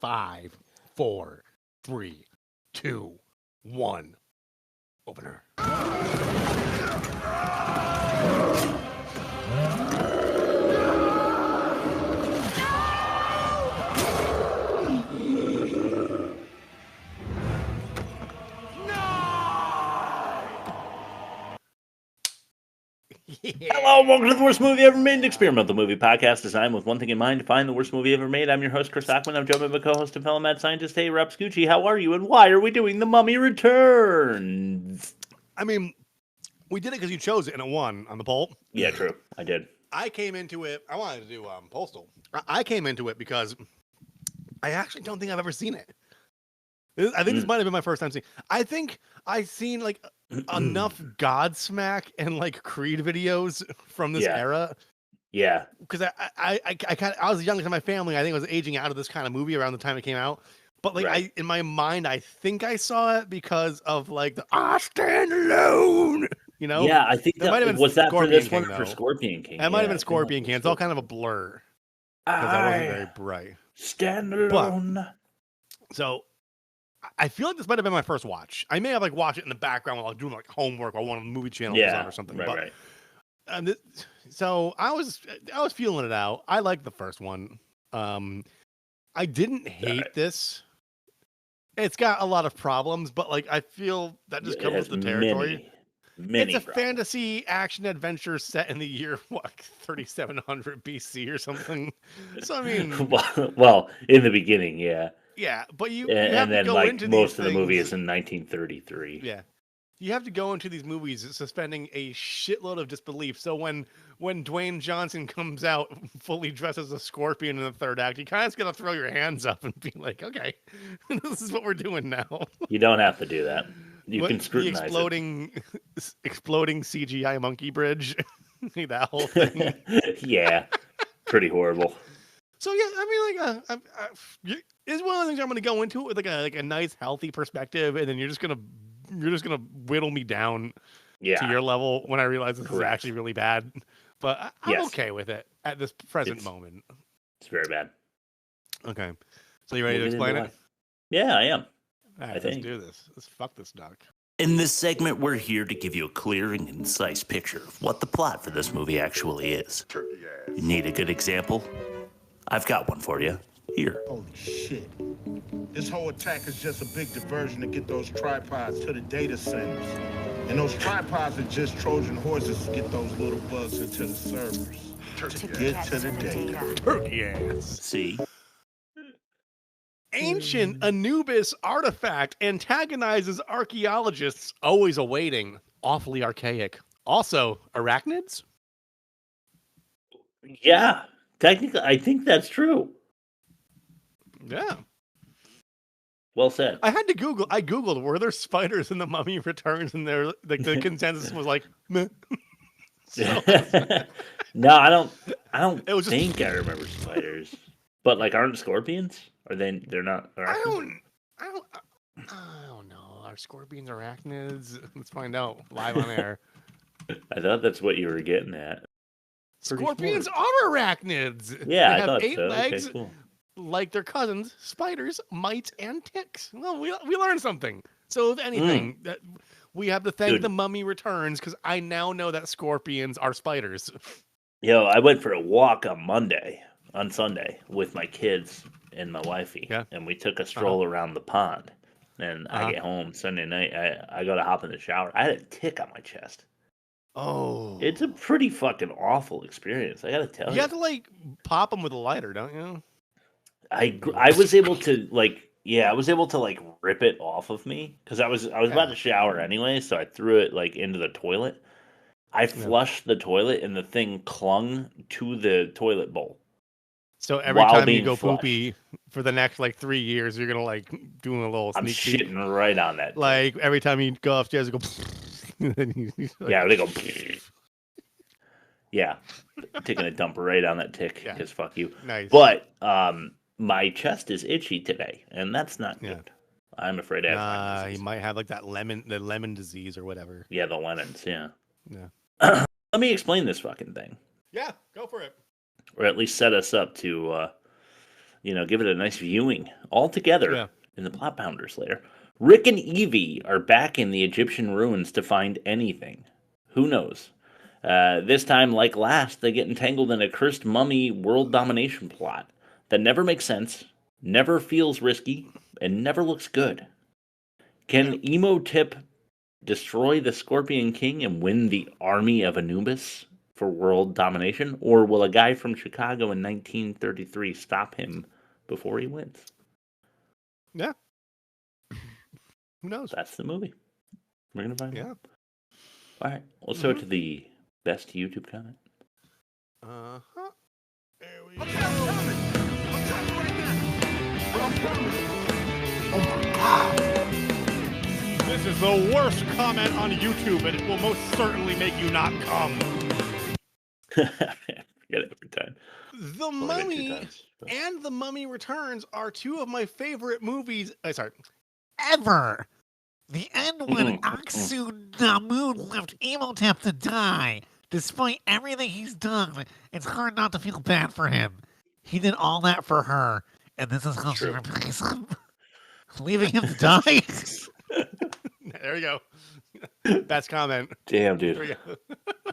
5, 4, 3, 2, 1. Opener. Hello, welcome to the worst movie ever made, an experimental movie podcast designed with one thing in mind, to find the worst movie ever made. I'm your host, Chris Ackman. I'm joined by my co-host and fellow mad scientist, Anck-su-namun. Gucci. How are you, and why are we doing The Mummy Returns? I mean, we did it because you chose it and it won on the poll. Yeah, true. I did. I came into it, I wanted to do Postal. I came into it because I actually don't think I've ever seen it. I think this might have been my first time seeing. I think I've seen like enough Godsmack and like Creed videos from this era. Yeah, because I was young to my family. I think I was aging out of this kind of movie around the time it came out. But like in my mind, I think I saw it because of like the "I Stand Alone." You know? Yeah, I think that might have been was that Scorpion for this King, one or for though. Scorpion King. That might have been Scorpion King. It's all kind of a blur because I wasn't very bright. Stand alone. So I feel like this might have been my first watch. I may have like watched it in the background while I was doing like homework or one of the movie channels was on or something. Right. So I was feeling it out. I liked the first one. I didn't hate this. It's got a lot of problems, but like I feel that just comes with the territory. Many it's a problems. fantasy action adventure set in the year 3700 BC or something. So I mean, well, in the beginning, yeah. Yeah, but you and have then to go like into most these of the movie things. is in 1933. Yeah, you have to go into these movies suspending a shitload of disbelief. So when Dwayne Johnson comes out fully dressed as a scorpion in the third act, you kind of got to throw your hands up and be like, okay, this is what we're doing now. You don't have to do that. You can scrutinize the exploding CGI monkey bridge, that whole thing. Yeah, pretty horrible. So yeah, I mean, like, it's one of the things I'm going to go into it with like a nice, healthy perspective, and then you're just gonna whittle me down to your level when I realize this is actually really bad. But I'm okay with it at this present moment. It's very bad. Okay, so you ready to explain it? Yeah, I am. All right, let's do this. Let's fuck this duck. In this segment, we're here to give you a clear and concise picture of what the plot for this movie actually is. You need a good example? I've got one for you. Here. Holy shit. This whole attack is just a big diversion to get those tripods to the data centers. And those tripods are just Trojan horses to get those little bugs into the servers. To get to the data. Turkey ass. See? Ancient Anubis artifact antagonizes archaeologists, always awaiting. Awfully archaic. Also, arachnids? Yeah. Technically, I think that's true. Yeah. Well said. I had to Google. I Googled, were there spiders in The Mummy Returns? And the consensus was like, meh. No, I don't think I remember spiders. But like, aren't scorpions? Are they? They're not. I don't know. Are scorpions arachnids? Let's find out live on air. I thought that's what you were getting at. Scorpions are arachnids. Yeah, they I thought have 8 so. legs, Okay, cool. like their cousins, spiders, mites, and ticks. Well, we learned something. So if anything, that we have to thank The Mummy Returns, because I now know that scorpions are spiders. Yo, I went for a walk on Sunday, with my kids and my wifey, and we took a stroll around the pond. And I get home Sunday night. I go to hop in the shower. I had a tick on my chest. Oh, it's a pretty fucking awful experience. I gotta tell you. You have to like pop them with a lighter, don't you? I was able to I was able to like rip it off of me because I was about to shower anyway, so I threw it like into the toilet. I flushed the toilet and the thing clung to the toilet bowl. So every time you go poopy for the next like 3 years, you're gonna like doing a little sneak peek. I'm shitting right on that. Like every time you go upstairs, you go. Yeah, they go. Yeah, taking a dump right on that tick because fuck you. Nice. But my chest is itchy today, and that's not good. I'm afraid I have. You might have like the lemon disease or whatever. Yeah, the lemons. Yeah. Yeah. Let me explain this fucking thing. Yeah, go for it. Or at least set us up to give it a nice viewing all together in the Plot Pounders later. Rick and Evie are back in the Egyptian ruins to find anything. Who knows? This time, like last, they get entangled in a cursed mummy world domination plot that never makes sense, never feels risky, and never looks good. Can Imhotep destroy the Scorpion King and win the army of Anubis for world domination? Or will a guy from Chicago in 1933 stop him before he wins? Yeah. Who knows? That's the movie. We're going to find out. All right. Let's go to the best YouTube comment. Uh-huh. There we I'm go. coming. I'm coming right now. I'm coming. Oh my God. This is the worst comment on YouTube, and it will most certainly make you not come. I forget it every time. The Only been 2 Mummy times, but- and The Mummy Returns are two of my favorite movies. Ever. The end when Anck-su-namun left Imhotep to die. Despite everything he's done, it's hard not to feel bad for him. He did all that for her, and this is how she replaces him. Leaving him to die? There we go. Best comment. Damn, There we dude. go.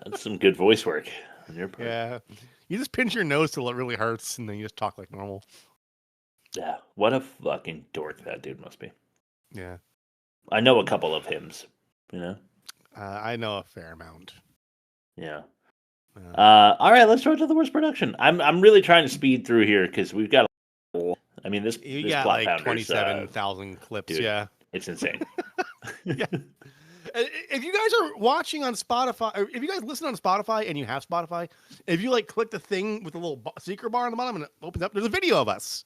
That's some good voice work on your part. Yeah. You just pinch your nose till it really hurts, and then you just talk like normal. Yeah. What a fucking dork that dude must be. Yeah. I know a couple of hymns, I know a fair amount. Yeah. Uh, All right, let's go to the worst production. I'm really trying to speed through here because we've got. This you got Plot like Pounders, 27,000 clips. dude. Yeah. it's insane. If you guys are watching on Spotify, or if you guys listen on Spotify and you have Spotify, if you click the thing with the little secret bar on the bottom and it opens up, there's a video of us.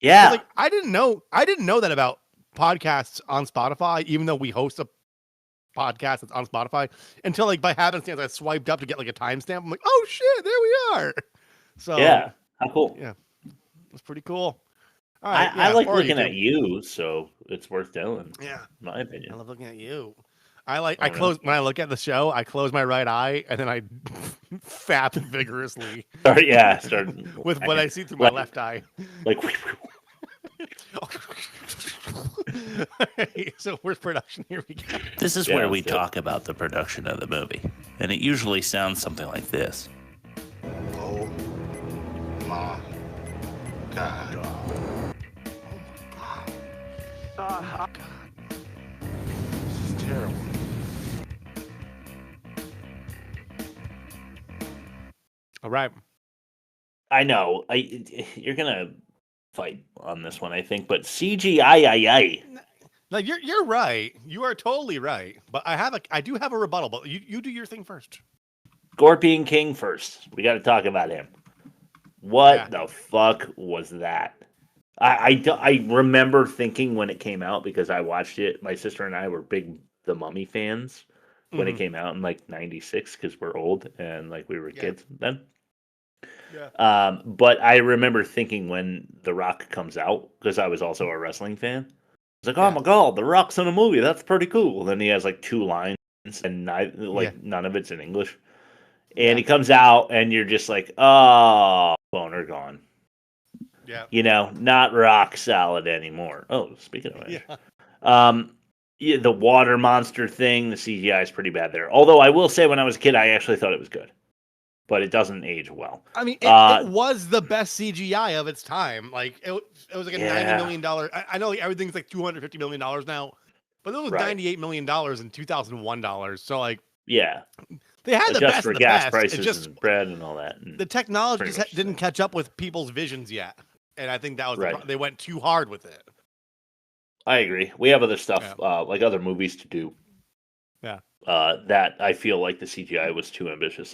Yeah. I didn't know that about podcasts on Spotify, even though we host a podcast that's on Spotify, until by happenstance I swiped up to get a timestamp. I'm like, oh shit, there we are. So Yeah. How cool. Yeah, it's pretty cool. All right, I like or looking YouTube. at you, so it's worth doing. Yeah, in my opinion. I love looking at you. I don't know. close when I look at the show. I close my right eye and then I fap vigorously Start with what I see through my left eye. like. So where's production? Here we go. This is Yeah, where we that's it. talk about the production of the movie, and it usually sounds something like this. Oh my God. This is terrible. All right. I know. You're gonna fight on this one, I think, but CGI. No, you're right. You are totally right. But I do have a rebuttal. But you do your thing first. Scorpion King first. We got to talk about him. What Yeah. the fuck was that? I remember thinking when it came out, because I watched it. My sister and I were big The Mummy fans when it came out in '96, because we're old and we were kids then. Yeah. But I remember thinking when The Rock comes out, because I was also a wrestling fan. I was like, oh my god, The Rock's in a movie. That's pretty cool. Then he has 2 lines, and none of it's in English. And he comes out, and you're just like, oh, boner gone. Yeah. Not rock solid anymore. Oh, speaking of which. Yeah. The water monster thing, the CGI is pretty bad there. Although I will say, when I was a kid, I actually thought it was good. But it doesn't age well. I mean, it was the best CGI of its time. It was $90 million. I know everything's $250 million now, but it was $98 million in 2001 dollars. So yeah, they had the adjust best for of the gas best. prices It just and bread and all that. And the technology pretty just much didn't the catch up with people's visions yet, and I think that was Right. they went too hard with it. I agree. We have other stuff, other movies to do. Yeah. That I feel like the CGI was too ambitious.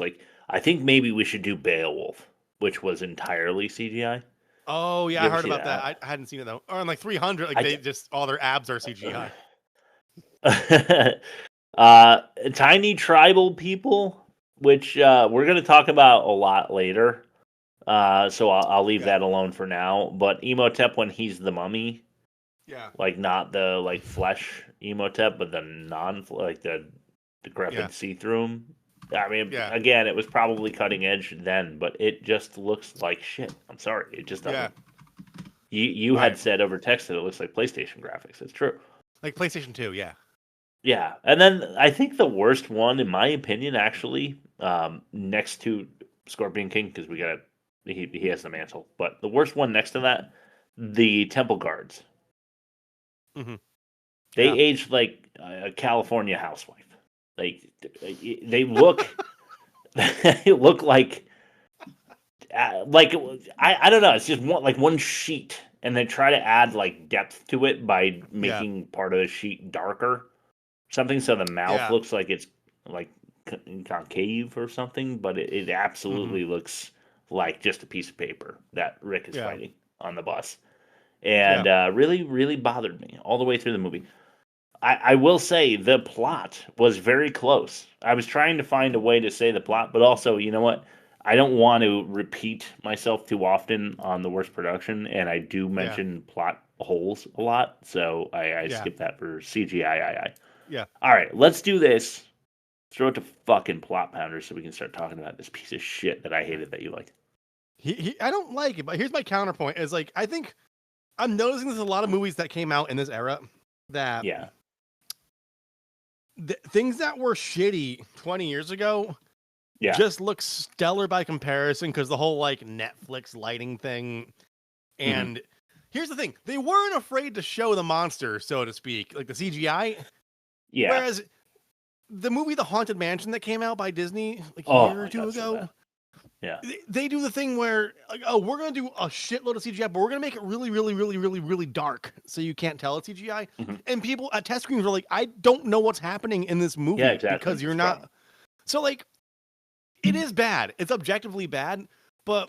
I think maybe we should do Beowulf, which was entirely CGI. Oh yeah, You I ever heard see about that. I hadn't seen it though. Or in 300, they just all their abs are CGI. Tiny tribal people, which we're going to talk about a lot later. So I'll leave that alone for now. But Imhotep, when he's the mummy, Yeah. not the flesh Imhotep, but the the decrepit see-through. I mean, again, it was probably cutting edge then, but it just looks like shit. I'm sorry, it just doesn't. You had said over text that it looks like PlayStation graphics. It's true. Like PlayStation 2, yeah. Yeah, and then I think the worst one, in my opinion, actually, next to Scorpion King, because he has the mantle, but the worst one next to that, the Temple Guards. Mm-hmm. They aged like a California housewife. Like they look, they look like I don't know. It's just one sheet, and then try to add like depth to it by making part of the sheet darker. Something so the mouth looks like it's like concave or something, but it absolutely looks like just a piece of paper that Rick is fighting on the bus. And really, really bothered me all the way through the movie. I will say the plot was very close. I was trying to find a way to say the plot, but also, you know what? I don't want to repeat myself too often on the worst production, and I do mention plot holes a lot, so I skip that for CGI. Yeah. All right, let's do this. Throw it to fucking plot pounders so we can start talking about this piece of shit that I hated that you like. I don't like it, but here's my counterpoint: is like I think I'm noticing there's a lot of movies that came out in this era that things that were shitty 20 years ago just look stellar by comparison because the whole like Netflix lighting thing. And here's the thing: they weren't afraid to show the monster, so to speak, like the CGI. Yeah. Whereas the movie The Haunted Mansion that came out by Disney like a year or two ago, they do the thing where like, we're gonna do a shitload of CGI, but we're gonna make it really, really, really, really, really dark so you can't tell it's CGI. And people at test screens were like, I don't know what's happening in this movie because you're not. So like, it is bad. It's objectively bad, but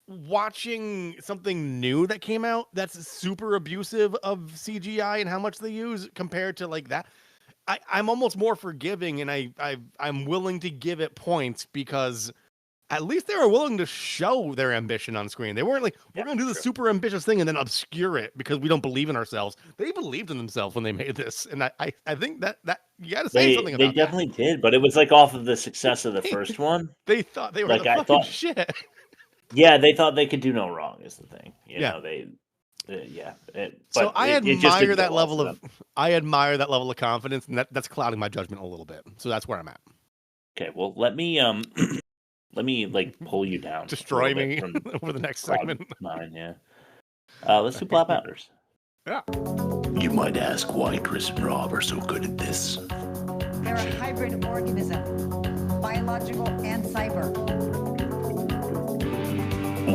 watching something new that came out that's super abusive of CGI and how much they use compared to like that, I'm almost more forgiving, and I'm willing to give it points because at least they were willing to show their ambition on screen. They weren't like, we're going to do the super ambitious thing and then obscure it because we don't believe in ourselves. They believed in themselves when they made this, and I think that you got to say something about that. They definitely did, but it was like off of the success of the first one. They thought they were like, the fucking shit. Yeah, they thought they could do no wrong. Is the thing. You know, so I admire that level of confidence, and that's clouding my judgment a little bit. So that's where I'm at. Okay, well, let me like pull you down, destroy me over the next segment. Let's do plot pounders. Yeah. You might ask why Chris and Rob are so good at this. They're a hybrid organism, biological and cyber.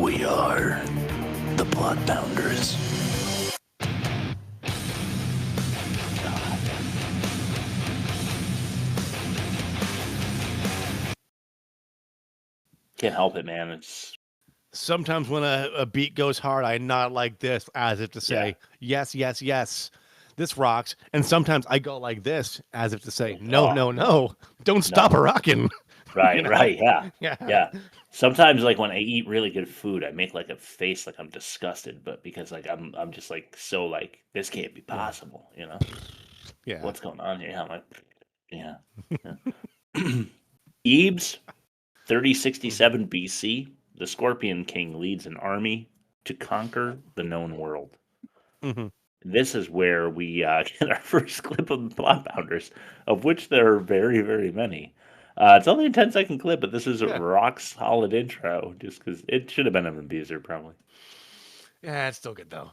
We are the plot pounders. Can't help it, man. It's sometimes when a beat goes hard, I nod like this as if to say, yes, yes, yes, this rocks. And sometimes I go like this as if to say, no, don't stop a rockin'. Right, right, yeah. Sometimes, like when I eat really good food, I make like a face like I'm disgusted, but because like I'm just like so like this can't be possible, you know? Yeah. What's going on here? I'm like, Ebes, 3067 BC, the Scorpion King leads an army to conquer the known world. This is where we get our first clip of the plot pounders, of which there are very, very many. It's only a 10-second clip, but this is a rock solid intro, just because it should have been an abuser, probably. Yeah, it's still good, though.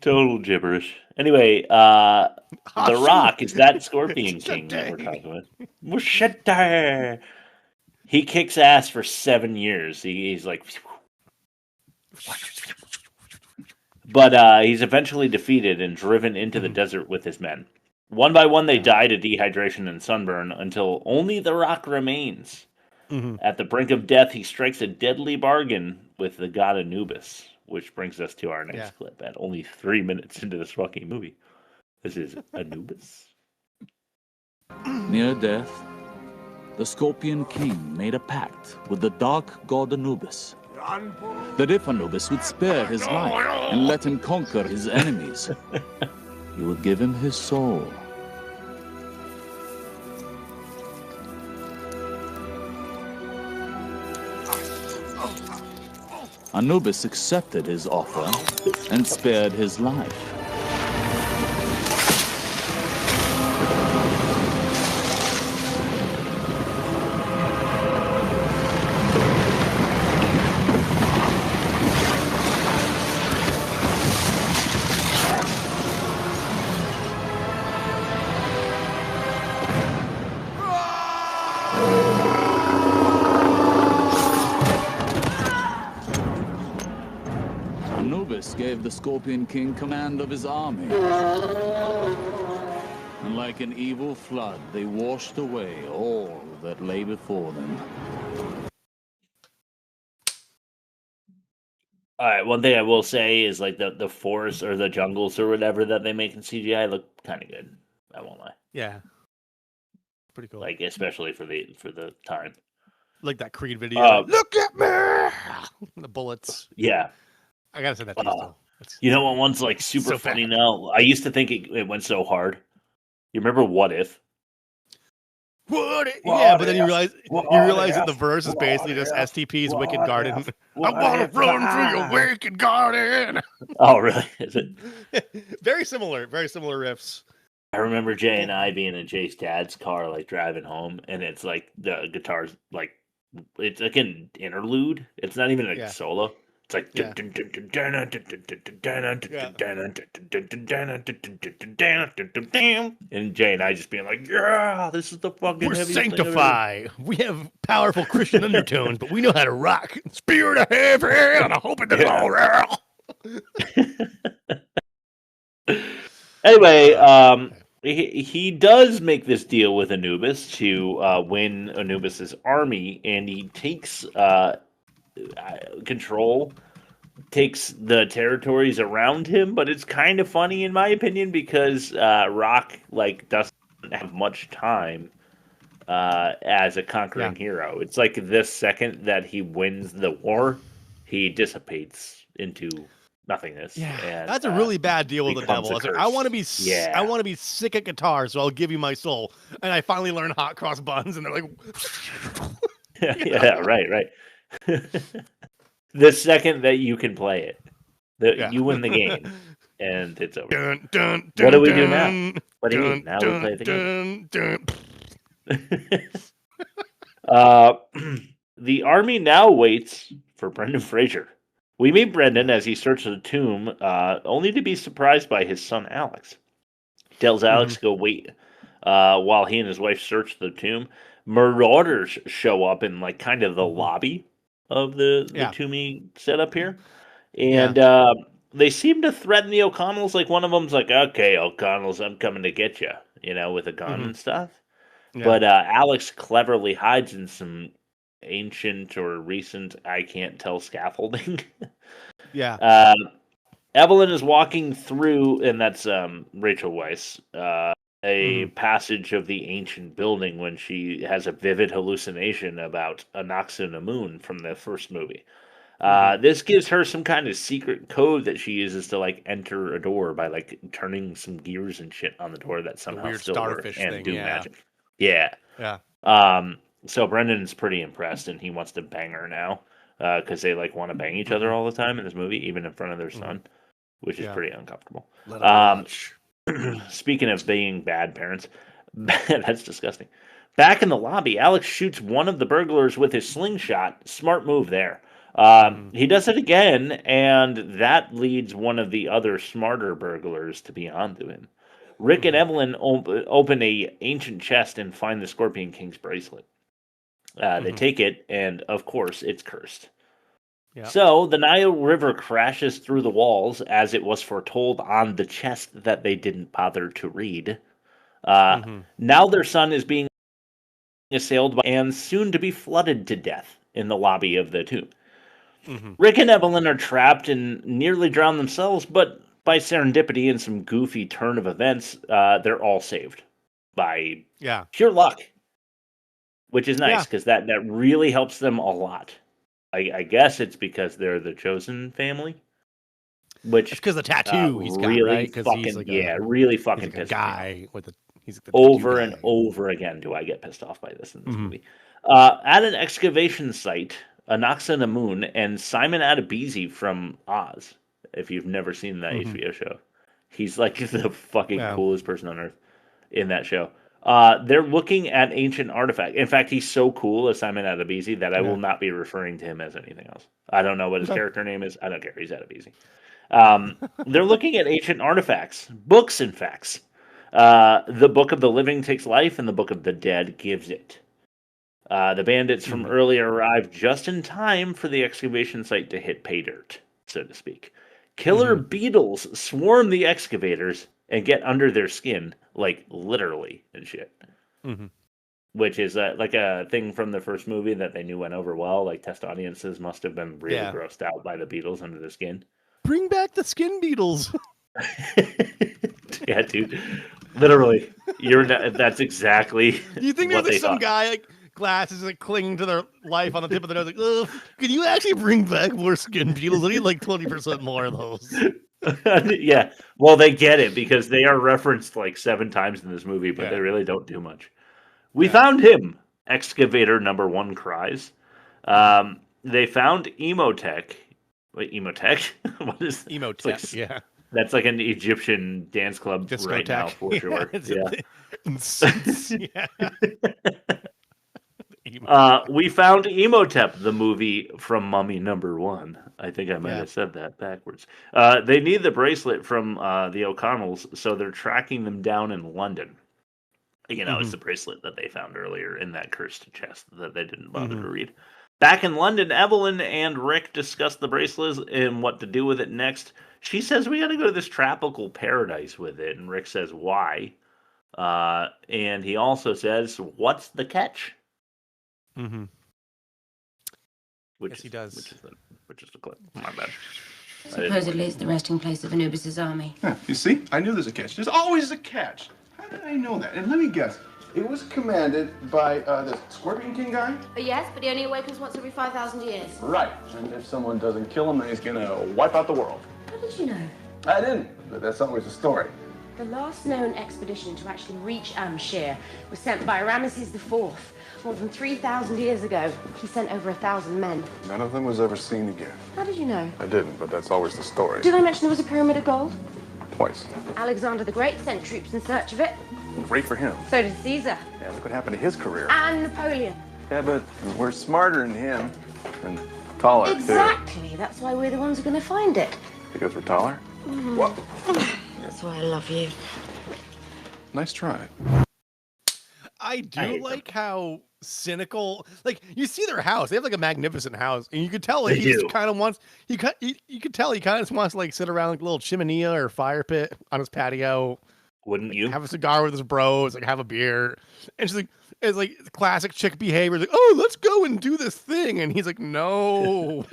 Total gibberish. Anyway, The Rock is that Scorpion King that we're talking about. He kicks ass for 7 years. He's like, but he's eventually defeated and driven into the desert with his men. One by one, they die to dehydration and sunburn until only The Rock remains. At the brink of death, he strikes a deadly bargain with the god Anubis, which brings us to our next clip at only 3 minutes into this fucking movie. This is Anubis. Near death, the Scorpion King made a pact with the dark god Anubis, that if Anubis would spare his life and let him conquer his enemies, he would give him his soul. Anubis accepted his offer and spared his life. Anubis gave the Scorpion King command of his army. And like an evil flood, they washed away all that lay before them. All right, one thing I will say is like the forests or the jungles or whatever that they make in CGI look kind of good. I won't lie. Yeah. Pretty cool. Like especially for the time. Like that Creed video. Like, look at me! The bullets. Yeah. I gotta say that to you still. You know what one's like super so funny bad. now? I used to think it went so hard. You remember What If? Yeah, but then you realize that the verse is basically just STP's Wicked Garden. I want to run through your wicked garden. Oh, really? Is it? Very similar riffs. I remember Jay and I being in Jay's dad's car, like driving home, and it's like the guitar's like it's like an interlude. It's not even a solo. It's like and Jay and I just being like, yeah, this is the fucking We're heaviest sanctify. We have powerful Christian undertones, but we know how to rock. Spirit of heaven, and I hope it does all right. Anyway, he does make this deal with Anubis to win Anubis's army, and he takes control, takes the territories around him. But it's kind of funny, in my opinion, because Rock like doesn't have much time as a conquering hero. It's like the second that he wins the war, he dissipates into nothingness. Yeah, and, that's a really bad deal with the becomes devil. a It's like, curse. I want to be sick at guitar, so I'll give you my soul. And I finally learn hot cross buns, and they're like, yeah, right. The second that you can play it, you win the game, and it's over. Dun, dun, What do we do dun, now? What do you dun, mean? Now dun, we play the game. The army now waits for Brendan Fraser. We meet Brendan as he searches the tomb, only to be surprised by his son Alex. He tells Alex to go wait while he and his wife search the tomb. Marauders show up in like kind of the lobby of the tomb set up here, and they seem to threaten the O'Connells. Like one of them's like, "Okay, O'Connells, I'm coming to get you," with a gun and stuff. Yeah. But Alex cleverly hides in some ancient or recent, I can't tell, scaffolding. Yeah. Evelyn is walking through, and that's Rachel Weisz, a passage of the ancient building when she has a vivid hallucination about Anck-su-namun from the first movie. This gives her some kind of secret code that she uses to like enter a door by like turning some gears and shit on the door that somehow weird still work starfish and thing, do yeah. magic. Yeah. So Brendan's pretty impressed, and he wants to bang her now because they like want to bang each other all the time in this movie, even in front of their son, which is pretty uncomfortable. Let her watch. Speaking of being bad parents, that's disgusting. Back in the lobby, Alex shoots one of the burglars with his slingshot. Smart move there. He does it again, and that leads one of the other smarter burglars to be onto him. Rick and Evelyn open a ancient chest and find the Scorpion King's bracelet. They take it, and of course, it's cursed. Yeah. So the Nile River crashes through the walls, as it was foretold on the chest that they didn't bother to read. Now their son is being assailed by and soon to be flooded to death in the lobby of the tomb. Rick and Evelyn are trapped and nearly drown themselves, but by serendipity and some goofy turn of events, they're all saved by pure luck, which is nice because that really helps them a lot. I guess it's because they're the chosen family. which It's because the tattoo he's got, really right? Because fucking he's like a, really he's fucking like a pissed me off. guy with a he's like the Over tattoo and guy. over again do I get pissed off by this in this Mhm. movie. At an excavation site, Anck-su-namun and Simon Adebisi from Oz, if you've never seen that Mhm. HBO show, he's like the fucking Yeah. coolest person on earth in that show. They're looking at ancient artifact. In fact, he's so cool as Simon Adebisi that I will not be referring to him as anything else. I don't know what his Okay. character name is. I don't care. He's Adebisi. They're looking at ancient artifacts, books, and facts. The Book of the Living takes life, and the Book of the Dead gives it. The bandits from earlier arrive just in time for the excavation site to hit pay dirt, so to speak. Killer beetles swarm the excavators and get under their skin, like literally and shit. Mhm. Which is like a thing from the first movie that they knew went over well. Like test audiences must have been really Yeah. grossed out by the beetles under the skin. Bring back the skin beetles. Yeah, dude. Literally, that's exactly. Do you think what there's they like some thought. guy like glasses like clinging to their life on the tip of their nose? Like, oh, can you actually bring back more skin beetles? I need like 20% more of those. Yeah, well, they get it because they are referenced like 7 times in this movie, but they Yeah. really don't do much. We Yeah. found him. Excavator number 1 cries. They found Imhotep. Wait, Imhotep? What is it's Imhotep, like, yeah. That's like an Egyptian dance club right now, Discotheque. for sure. it's- Yeah. yeah. We found Imhotep, the movie from Mummy number 1. I think I might Yeah. have said that backwards. They need the bracelet from the O'Connells, so they're tracking them down in London. You know, it's the bracelet that they found earlier in that cursed chest that they didn't bother to read. Back in London, Evelyn and Rick discuss the bracelet and what to do with it next. She says, we got to go to this tropical paradise with it. And Rick says, why? And he also says, what's the catch? Mm-hmm. Yes, he does. Which is the clip. My bad. Supposedly it's the resting place of Anubis' army. Yeah, you see? I knew there's a catch. There's always a catch. How did I know that? And let me guess. It was commanded by the Scorpion King guy? Yes, but he only awakens once every 5,000 years. Right. And if someone doesn't kill him, then he's gonna wipe out the world. How did you know? I didn't, but that's always a story. The last known expedition to actually reach Amshir was sent by Ramesses IV. More than 3,000 years ago, he sent over 1,000 men. None of them was ever seen again. How did you know? I didn't, but that's always the story. Did I mention there was a pyramid of gold? Twice. Alexander the Great sent troops in search of it. Great for him. So did Caesar. Yeah, look what happened to his career. And Napoleon. Yeah, but we're smarter than him. And taller, Exactly. That's why we're the ones who are going to find it. too. Because we're taller? What? That's why I love you. Nice try. I do like how cynical, like you see their house. They have like a magnificent house, and you could tell like, They he just do. kind of wants. You could tell he kind of just wants to like sit around like a little chimney or fire pit on his patio, Wouldn't you? have a cigar with his bros, like have a beer. And she's like, it's like classic chick behavior. Like, oh, let's go and do this thing, and he's like, no.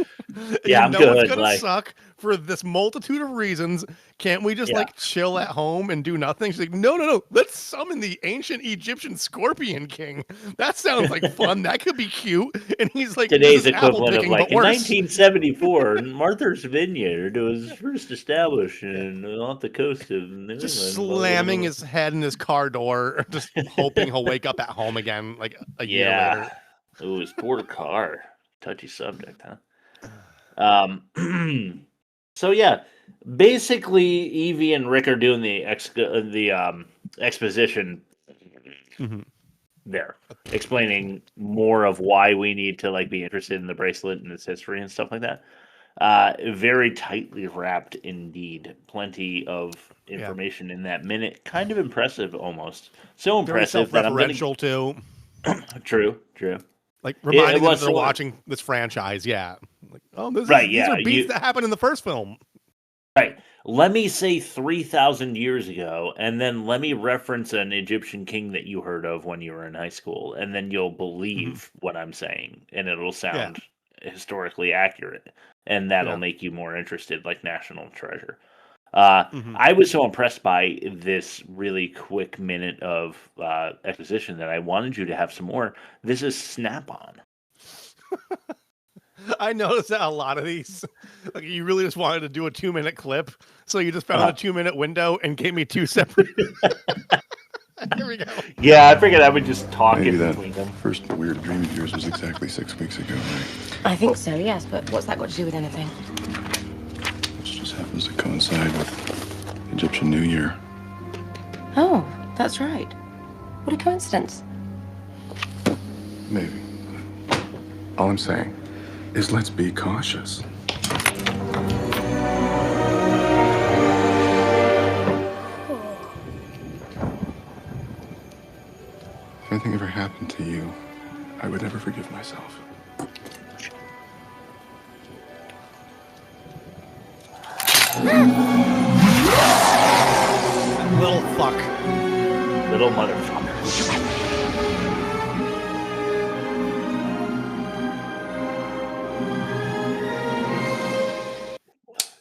Yeah, I'm It's good, gonna like- suck for this multitude of reasons. Can't we just Yeah. like chill at home and do nothing? She's like, no. Let's summon the ancient Egyptian Scorpion King. That sounds like fun. That could be cute. And he's like, Today's this is apple equivalent of picking, like but in worse. 1974, Martha's Vineyard was first established off the coast of New Just England. slamming his head in his car door, just hoping he'll wake up at home again like a year later. Ooh, his poor car. Touchy subject, huh? So yeah, basically Evie and Rick are doing the exposition there, explaining more of why we need to like be interested in the bracelet and its history and stuff like that. Very tightly wrapped indeed. Plenty of information in that minute. Kind of impressive almost. So Very impressive that I'm gonna... self-referential too. True. Like reminding them that was they're so- watching this franchise. Yeah. Like, oh, these Right, are beats you- that happened in the first film. Right. Let me say 3,000 years ago, and then let me reference an Egyptian king that you heard of when you were in high school, and then you'll believe what I'm saying, and it'll sound historically accurate, and that'll make you more interested, like National Treasure. I was so impressed by this really quick minute of exposition that I wanted you to have some more. This is Snap-on. I noticed that a lot of these, like you really just wanted to do a 2-minute clip, so you just found a 2-minute window and gave me 2 separate. There we go. Yeah, I figured I would just talk Maybe in that between them. first weird dream of yours was exactly 6 weeks ago, right? I think so, yes, but what's that got to do with anything? Which just happens to coincide with Egyptian New Year. Oh, that's right. What a coincidence. Maybe. All I'm saying is let's be cautious. If anything ever happened to you, I would never forgive myself. Little fuck. Little motherfucker.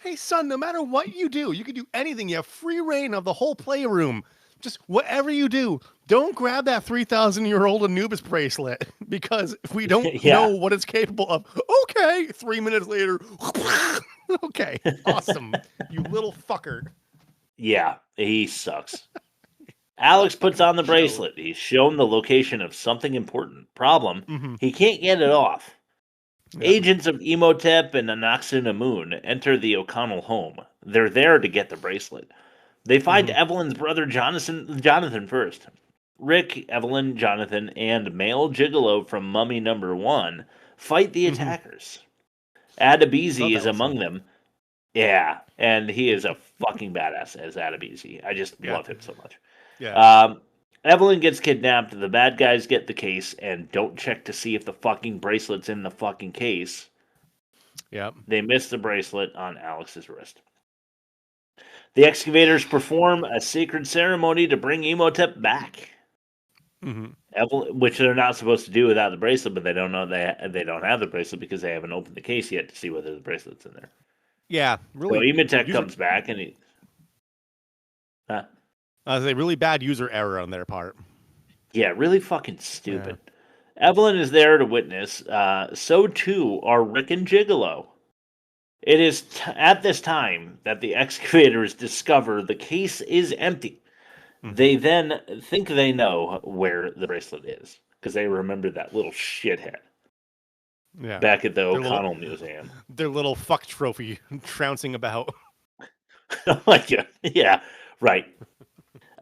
Hey, son, no matter what you do, you can do anything. You have free reign of the whole playroom. Just whatever you do, don't grab that 3,000-year-old Anubis bracelet because we don't know what it's capable of. Okay, 3 minutes later. Okay, awesome. You little fucker. Yeah, he sucks. Alex puts on the bracelet. He's shown the location of something important. Problem, he can't get it off. Yeah. Agents of Imhotep and Anck-su-namun enter the O'Connell home. They're there to get the bracelet. They find Evelyn's brother Jonathan first. Rick, Evelyn, Jonathan, and male gigolo from Mummy number 1 fight the attackers. Adebisi is among them. Yeah, and he is a fucking badass as Adebisi. I just love him so much. Yeah. Evelyn gets kidnapped. The bad guys get the case and don't check to see if the fucking bracelet's in the fucking case. Yeah. They miss the bracelet on Alex's wrist. The excavators perform a sacred ceremony to bring Imhotep back. Which they're not supposed to do without the bracelet, but they don't know they don't have the bracelet because they haven't opened the case yet to see whether the bracelet's in there. Yeah, really. So Imhotep comes back and he... a really bad user error on their part. Yeah, really fucking stupid. Yeah. Evelyn is there to witness. So too are Rick and Gigolo. It is at this time that the excavators discover the case is empty. They then think they know where the bracelet is because they remember that little shithead back at the O'Connell Museum. Their little fuck trophy trouncing about. Yeah, right.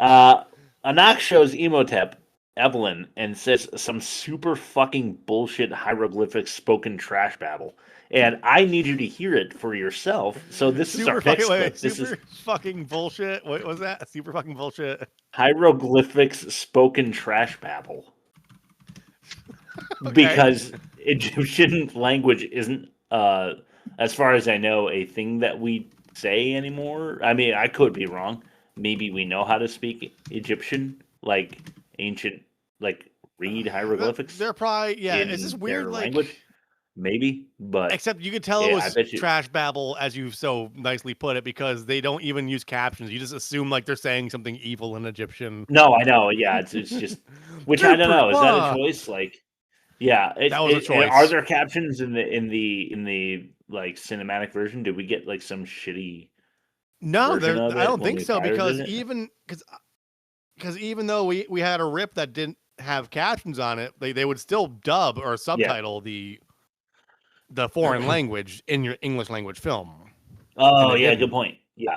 Anck shows Imhotep Evelyn and says some super fucking bullshit hieroglyphic spoken trash babble. And I need you to hear it for yourself. So this is our next clip. This is fucking bullshit. What was that? Super fucking bullshit. Hieroglyphics spoken trash babble. Because Egyptian language isn't, as far as I know, a thing that we say anymore. I mean, I could be wrong. Maybe we know how to speak Egyptian, like ancient, like read hieroglyphics. They're probably It's this weird language. Maybe, but except you could tell it was trash babble, as you so nicely put it, because they don't even use captions. You just assume like they're saying something evil in Egyptian. No, I know. Yeah, it's just which I don't know. Is that a choice? Like, yeah, that was a choice. Are there captions in the like cinematic version? Did we get like some shitty? No, I don't think so because even though we had a rip that didn't have captions on it, they would still dub or subtitle the foreign language in your English language film. Oh yeah, good point. Yeah,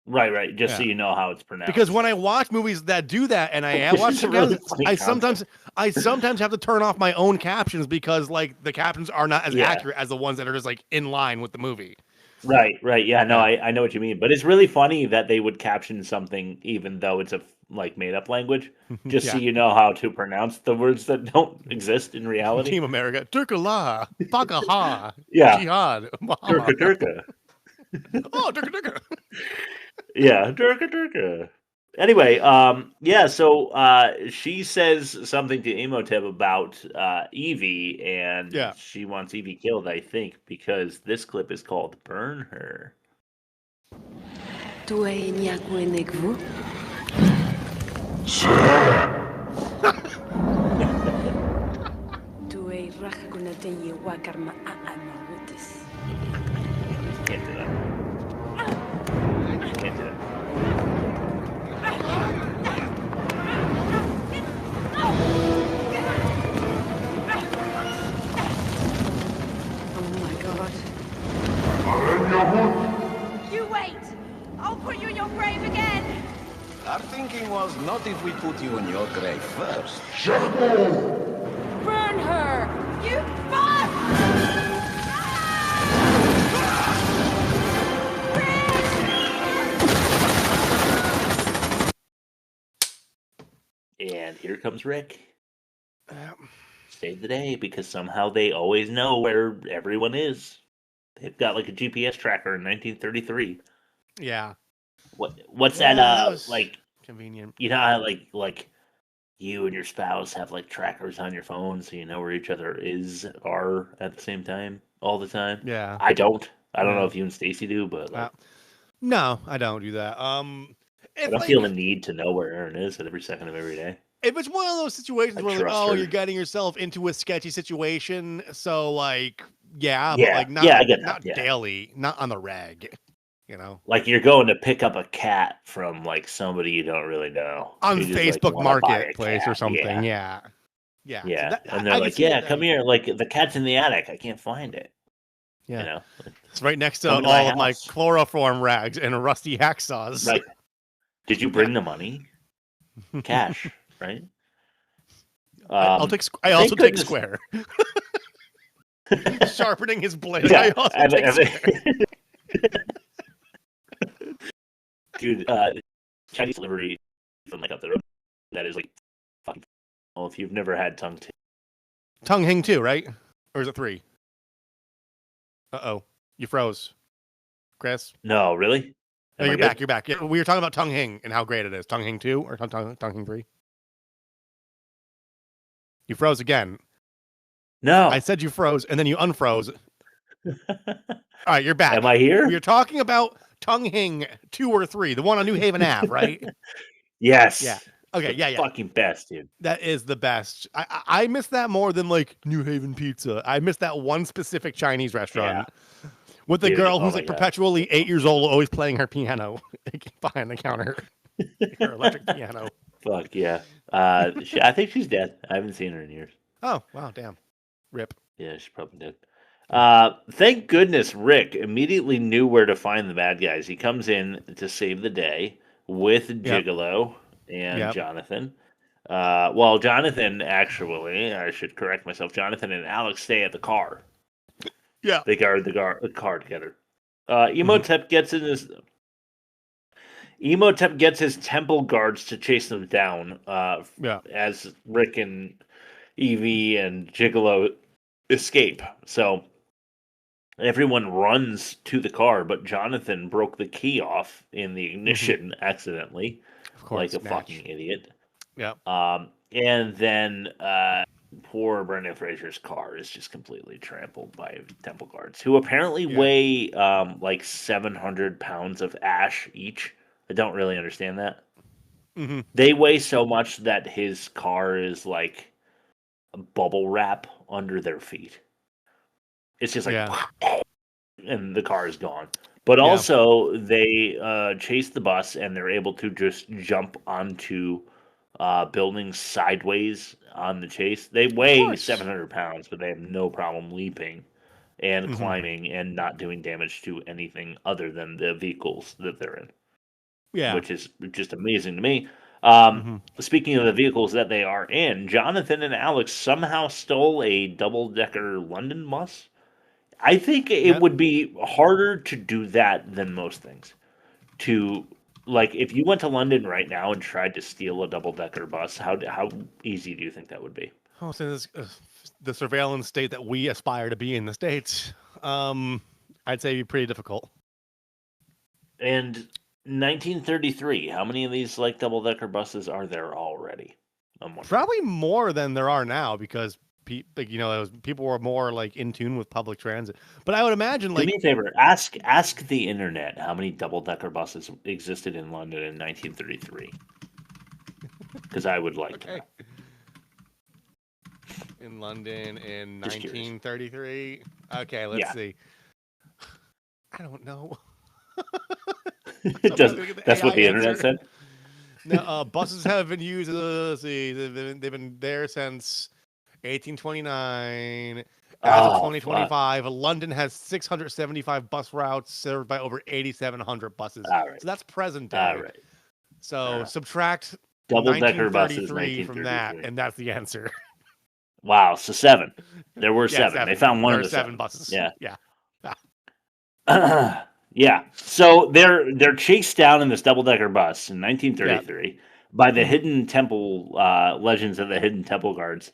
right. Just so you know how it's pronounced. Because when I watch movies that do that, and I watch them, really I sometimes have to turn off my own captions because like the captions are not as accurate as the ones that are just like in line with the movie. Right. Yeah, no, I know what you mean, but it's really funny that they would caption something even though it's a like made up language, just so you know how to pronounce the words that don't exist in reality. Team America, Turkala, Fakaha, Jihad, Turka. Oh, Turka. Yeah, Turka. Anyway, so she says something to Imhotep about Evie, and she wants Evie killed, I think, because this clip is called Burn Her. Can't do that. Can't do that. Oh my god. You wait! I'll put you in your grave again! Our thinking was not if we put you in your grave first. Burn her! You fuck! And here comes Rick. Save the day because somehow they always know where everyone is. They've got like a GPS tracker in 1933. Yeah. What's Yeah, that? that was Like convenient. you know how like you and your spouse have like trackers on your phone, so you know where each other are at the same time all the time. Yeah. I don't. I don't know Yeah. if you and Stacy do, but like, No, I don't do that. I It's don't like, feel the need to know where Aaron is at every second of every day. if it's one of those situations I where like, trust her. you're getting yourself into a sketchy situation, so like, but Yeah, like not, yeah, I get that, not yeah. daily, not on the rag, you know, Like you're going to pick up a cat from like somebody you don't really know on You just, like, Facebook wanna buy a Marketplace or cat. something. Yeah, Yeah. So yeah. that- And they're I can like, see "Yeah, that come then. here. Like the cat's in the attic. I can't find it." Yeah. You know, It's right next to Come to all my of my house. chloroform rags and rusty hacksaws. like, did you bring the money? Cash, right? I'll take. I also thank take goodness- square. Sharpening his blade. Yeah, I also and- take and- square. Dude, Chinese delivery from like up the road. That is like fucking. Well, if you've never had tongue tea, Tongue Hing 2, right? Or is it 3? Uh-oh. You froze. Chris? no, really. Oh, Am I you're good? back. You're back. Yeah, we were talking about Tongue Hing and how great it is. Tongue Hing 2 or Tongue Hing 3? You froze again. No, I said you froze, and then you unfroze. All right, you're back. am I here? We are talking about Tongue Hing 2 or 3, the one on New Haven Ave, right? Yes. Yeah. Okay, The yeah. Fucking best, dude. That is the best. I miss that more than like New Haven Pizza. I miss that one specific Chinese restaurant with the Dude, girl oh who's my like God. perpetually 8 years old, always playing her piano behind the counter, her electric piano. Fuck yeah. I think she's dead. I haven't seen her in years. Oh wow, damn, rip. Yeah, she's probably dead. Thank goodness Rick immediately knew where to find the bad guys. He comes in to save the day with Gigolo and Yep. Jonathan. Well, Jonathan, actually, I should correct myself. Jonathan and Alex stay at the car. Yeah. They guard the car together. Imhotep gets in his Imhotep gets his temple guards to chase them down. As Rick and Evie and Gigolo escape. So everyone runs to the car, but Jonathan broke the key off in the ignition accidentally, Of course, like a match. fucking idiot. Yeah. And then poor Brendan Fraser's car is just completely trampled by temple guards, who apparently weigh like 700 pounds of ash each. I don't really understand that. Mm-hmm. They weigh so much that his car is like a bubble wrap under their feet. It's just like, and the car is gone. But also, they chase the bus and they're able to just jump onto buildings sideways on the chase. They weigh 700 pounds, but they have no problem leaping and climbing and not doing damage to anything other than the vehicles that they're in. Yeah. Which is just amazing to me. Speaking of the vehicles that they are in, Jonathan and Alex somehow stole a double-decker London bus. I think it would be harder to do that than most things. To, like, if you went to London right now and tried to steal a double-decker bus, how easy do you think that would be? Oh, so this the surveillance state that we aspire to be in the States, I'd say it'd be pretty difficult. And 1933, how many of these like double-decker buses are there already? Probably more than there are now because people were more like in tune with public transit. But I would imagine Do like me a favor, ask the internet how many double-decker buses existed in London in 1933. Because I would like to know. in London in Just curious. 1933. Okay, let's see. I don't know. That's what the internet said. No, buses have been used. Let's see, they've been there since 1829. As of 2025, London has 675 bus routes served by over 8,700 buses. Right. So that's present day. All right. So subtract double-decker buses 1933 from that, and that's the answer. Wow, so 7. There were 7. They found one of the 7 buses. Yeah. Yeah. Yeah. So they're chased down in this double-decker bus in 1933 by the hidden temple legends of the hidden temple guards.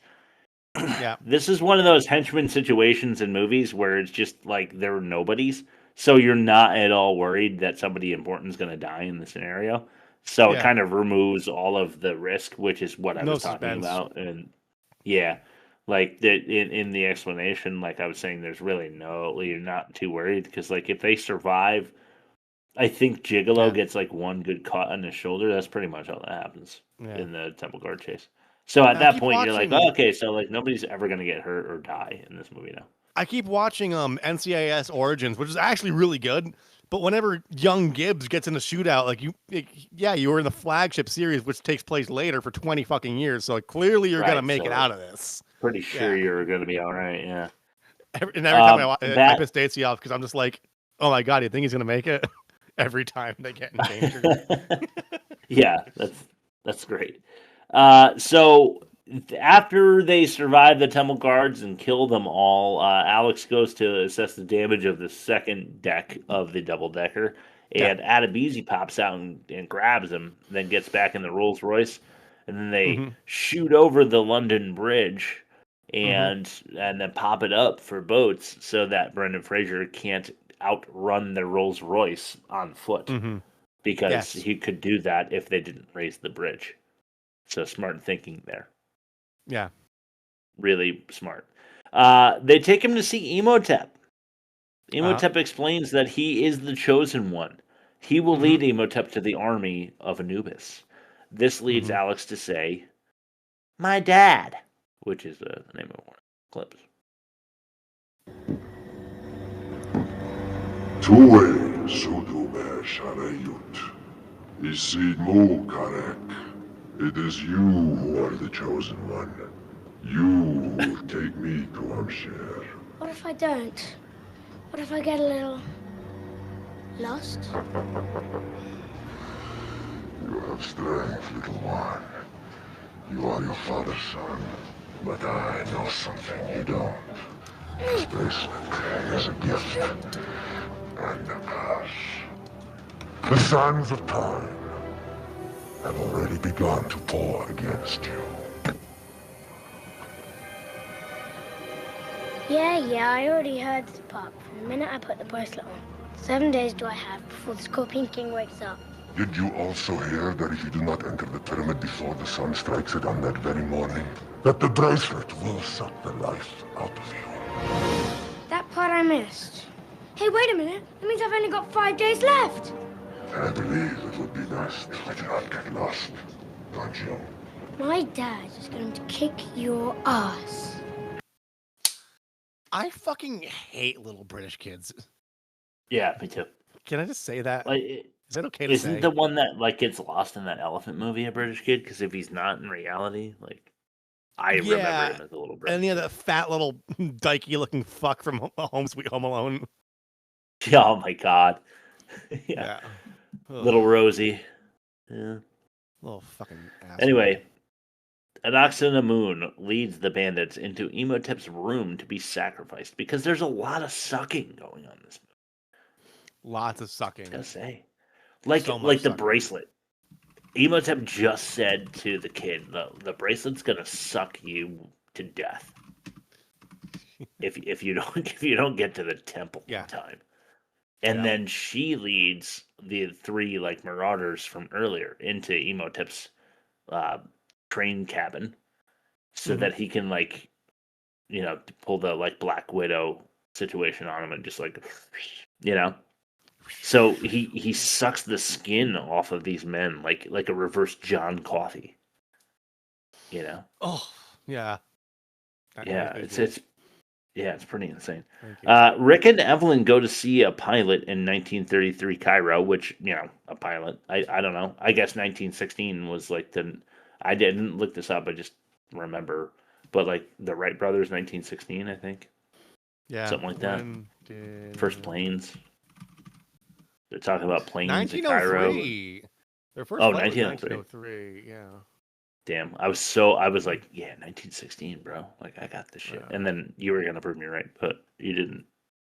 Yeah. This is one of those henchman situations in movies where it's just like they're nobodies. So you're not at all worried that somebody important is going to die in the scenario. So it kind of removes all of the risk, which is what I was talking about. And like in the explanation, like I was saying, there's really you're not too worried because like if they survive, I think Gigolo gets like one good cut on his shoulder. That's pretty much all that happens in the temple guard chase. So at that point, you're like, oh, okay, so like nobody's ever going to get hurt or die in this movie now. I keep watching NCIS Origins, which is actually really good. But whenever young Gibbs gets in a shootout, like you were in the flagship series, which takes place later for 20 fucking years. So like, clearly you're going to make it out of this. Pretty sure you're going to be all right, yeah. Every time I piss Stacy off because I'm just like, oh my God, you think he's going to make it? Every time they get in danger. Yeah, that's great. So after they survive the temple guards and kill them all, Alex goes to assess the damage of the second deck of the double decker, and Adebisi pops out and grabs him, then gets back in the Rolls Royce, and then they shoot over the London Bridge and then pop it up for boats so that Brendan Fraser can't outrun the Rolls Royce on foot because he could do that if they didn't raise the bridge. So smart thinking there. Yeah. Really smart. They take him to see Imhotep. Imhotep explains that he is the chosen one. He will lead Imhotep to the army of Anubis. This leads Alex to say, "My dad," which is the name of one of the clips. Tuwe sudume sharayut. Isid mu karek. It is you who are the chosen one. You will take me to Amshir. What if I don't? What if I get a little lost? You have strength, little one. You are your father's son. But I know something you don't. This bracelet is a gift. And a curse. The sands of time have already begun to pour against you. Yeah, I already heard this part from the minute I put the bracelet on. 7 days do I have before the Scorpion King wakes up. Did you also hear that if you do not enter the pyramid before the sun strikes it on that very morning, that the bracelet will suck the life out of you? That part I missed. Hey, wait a minute. That means I've only got 5 days left. I believe it would be best if we do not get lost, don't you? My dad is going to kick your ass. I fucking hate little British kids. Yeah, me too. Can I just say that? Like, is that okay to say? Isn't the one that like gets lost in that elephant movie a British kid? Because if he's not in reality, like I remember him as a little British. And that fat little dykey looking fuck from Home Sweet Home Alone. Yeah, oh my God. Yeah. Little Rosie. Yeah. Little fucking asshole. Anyway, Anck-su-namun leads the bandits into Imhotep's room to be sacrificed because there's a lot of sucking going on in this movie. Lots of sucking. I was gonna say. Like the sucking. bracelet. Imhotep just said to the kid, the bracelet's gonna suck you to death. if you don't get to the temple in time. And then she leads the 3 like marauders from earlier into Imhotep's train cabin so that he can like pull the like Black Widow situation on him and just like so he sucks the skin off of these men like a reverse John Coffey. Oh yeah. Yeah, it's pretty insane. Thank you. Rick and Evelyn go to see a pilot in 1933 Cairo, which, a pilot. I don't know. I guess 1916 was like I didn't look this up. I just remember. But like the Wright brothers, 1916, I think. Yeah. Something like that. First planes. They're talking about planes in 1903. Cairo. Their first flight was 1903. 1903. Yeah. Damn, I was like, 1916, bro. Like, I got this shit. And then you were gonna prove me right, but you didn't.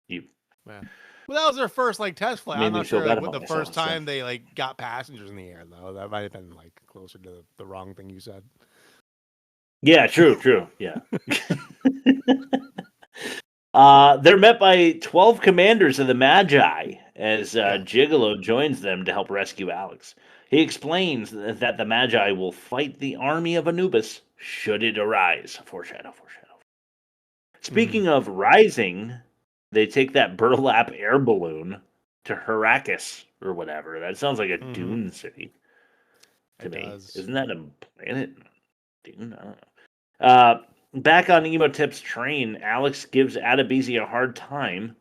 Yeah. Well, that was their first test flight. I'm not sure what the first myself, time they got passengers in the air though. That might have been closer to the wrong thing you said. Yeah, true. Yeah. They're met by 12 commanders of the Magi as Gigolo joins them to help rescue Alex. He explains that the Magi will fight the army of Anubis should it arise. Foreshadow. Speaking of rising, they take that burlap air balloon to Heracus or whatever. That sounds like a dune city to me. Does. Isn't that a planet? Dune? I don't know. Back on Imhotep's train, Alex gives Adebisi a hard time.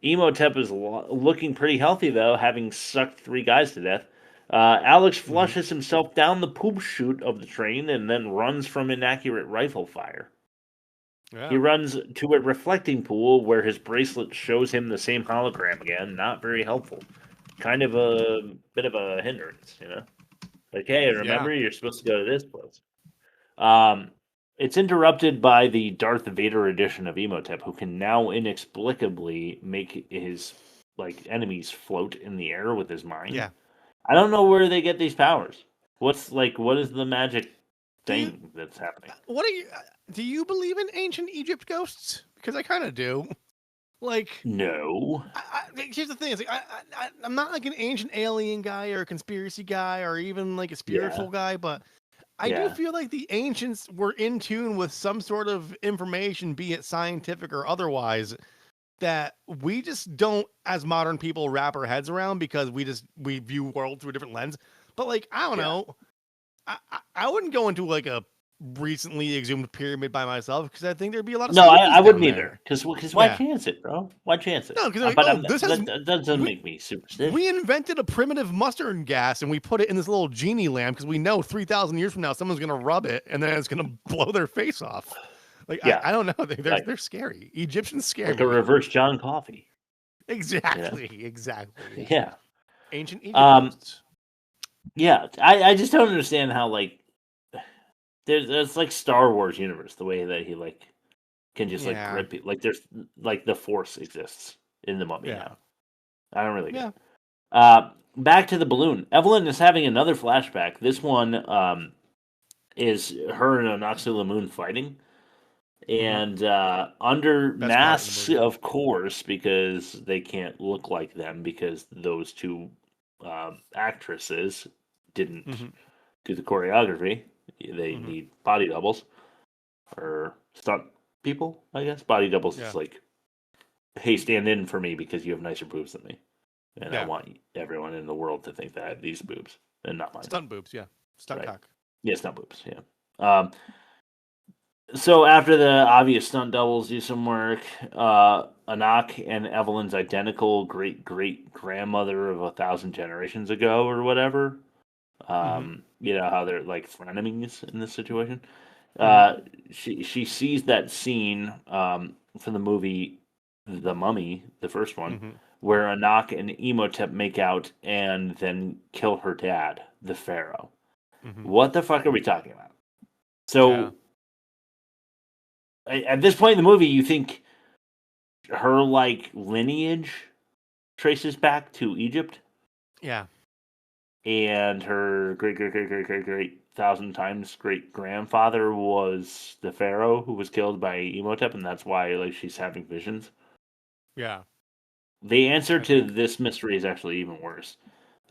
Imhotep is looking pretty healthy, though, having sucked 3 guys to death. Alex flushes himself down the poop chute of the train and then runs from inaccurate rifle fire. Yeah. He runs to a reflecting pool where his bracelet shows him the same hologram again. Not very helpful. Kind of a bit of a hindrance, Like, hey, remember, you're supposed to go to this place. It's interrupted by the Darth Vader edition of Imhotep, who can now inexplicably make his enemies float in the air with his mind. Yeah. I don't know where they get these powers. What is the magic thing that's happening? Do you believe in ancient Egypt ghosts? Because I kind of do. No. Here's the thing: I'm not an ancient alien guy or a conspiracy guy or even a spiritual guy, but I do feel like the ancients were in tune with some sort of information, be it scientific or otherwise, that we just don't, as modern people, wrap our heads around because we view world through a different lens. But I don't know. I wouldn't go into a recently exhumed pyramid by myself because I think there'd be a lot of I wouldn't either. Because why chance it, bro? Why chance it? No, because that doesn't make me superstitious. We invented a primitive mustard gas and we put it in this little genie lamp because we know 3,000 years from now someone's gonna rub it and then it's gonna blow their face off. I don't know. They're scary. Egyptians scare me. A reverse John Coffey. Exactly. Yeah. Ancient Egypt. Yeah, I just don't understand how there's Star Wars universe, the way that he can just grip it. There's the Force exists in the mummy now. I don't really get it. Back to the balloon. Evelyn is having another flashback. This one is her and Anck-su-namun fighting. And under masks, of course, because they can't look like them because those 2 actresses didn't do the choreography. They need body doubles or stunt people, I guess. Body doubles is hey, stand in for me because you have nicer boobs than me. And I want everyone in the world to think that I have these boobs and not mine. Stunt boobs, yeah. Stunt cock. Yeah, stunt boobs, yeah. So after the obvious stunt doubles do some work, Anck and Evelyn's identical great-great-grandmother of 1,000 generations ago or whatever, you know how they're frenemies in this situation. She sees that scene from the movie The Mummy, the first one, where Anck and Imhotep make out and then kill her dad, the pharaoh. What the fuck are we talking about? So at this point in the movie, you think her lineage traces back to Egypt? Yeah. And her great 1,000 times great grandfather was the pharaoh who was killed by Imhotep, and that's why she's having visions. Yeah. The answer to this mystery is actually even worse,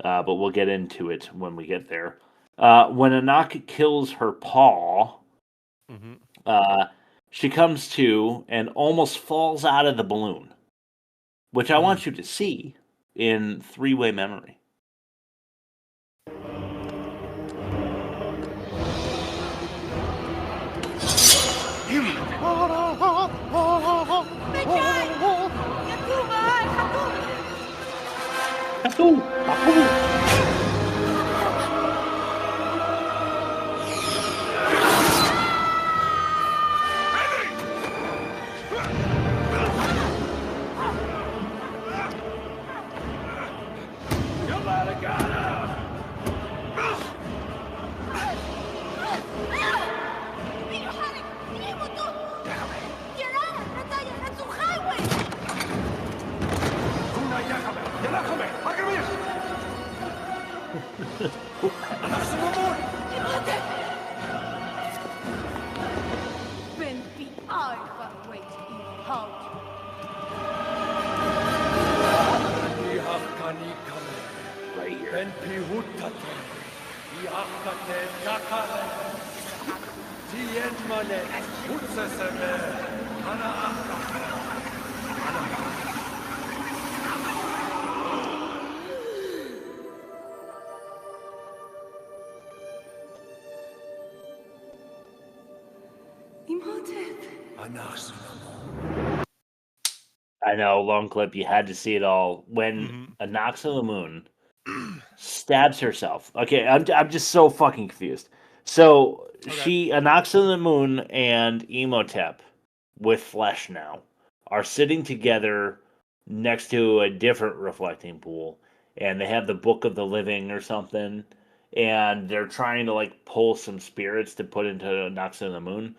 but we'll get into it when we get there. When Anck kills her paw, she comes to and almost falls out of the balloon, which I want you to see in 3-way memory. I know, long clip. You had to see it all. When Anck-su-namun stabs herself. Okay, I'm just so fucking confused. So Anck-su-namun and Imhotep, with flesh now, are sitting together next to a different reflecting pool, and they have the Book of the Living or something, and they're trying to like pull some spirits to put into Anck-su-namun,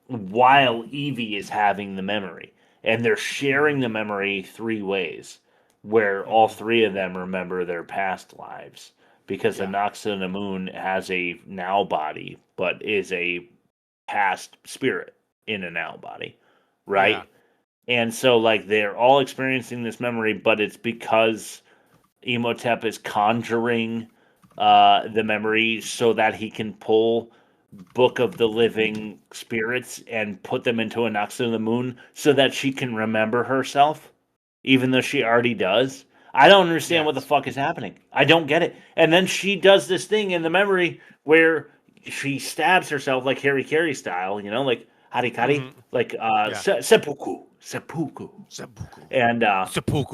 while Evie is having the memory. And they're sharing the memory 3 ways, where all 3 of them remember their past lives. Because Anck-su-namun has a now body, but is a past spirit in a now body, right? Yeah. And so, like, they're all experiencing this memory, but it's because Imhotep is conjuring the memory so that he can pull Book of the Living spirits and put them into Anck-su-namun so that she can remember herself, even though she already does. I don't understand what the fuck is happening. I don't get it. And then she does this thing in the memory where she stabs herself like Harry Carey style, you know, like harikari, like seppuku. And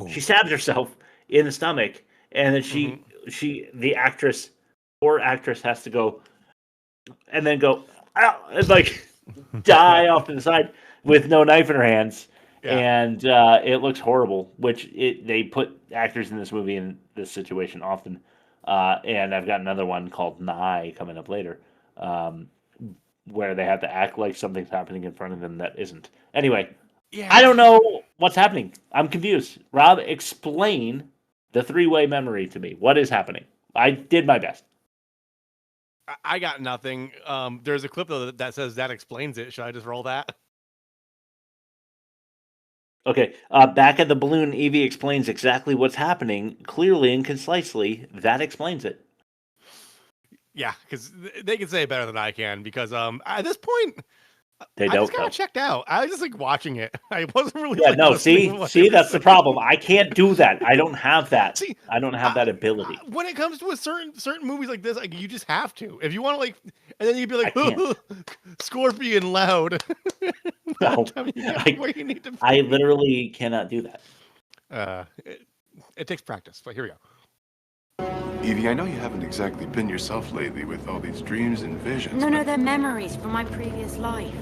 she stabs herself in the stomach, and then the actress has to go and then go and like die off to the side with no knife in her hands. And it looks horrible, which they put actors in this movie in this situation often. And I've got another one called Nye coming up later, where they have to act like something's happening in front of them that isn't. Anyway, I don't know what's happening. I'm confused. Rob, explain the 3-way memory to me. What is happening? I did my best. I got nothing. There's a clip though that says that explains it. Should I just roll that? Okay, back at the balloon, Evie explains exactly what's happening, clearly and concisely. That explains it. Yeah, because they can say it better than I can, because at this point, I just kind of checked out. I was just like watching it. I wasn't really. Yeah, no. See, that's the problem. I can't do that. I don't have that. I don't have that ability. When it comes to a certain movies like this, like you just have to. If you want to, like, and then you'd be like, Scorpion loud. No, you need to I literally cannot do that. It takes practice, but here we go. Evie, I know you haven't exactly been yourself lately with all these dreams and visions. No, they're memories from my previous life.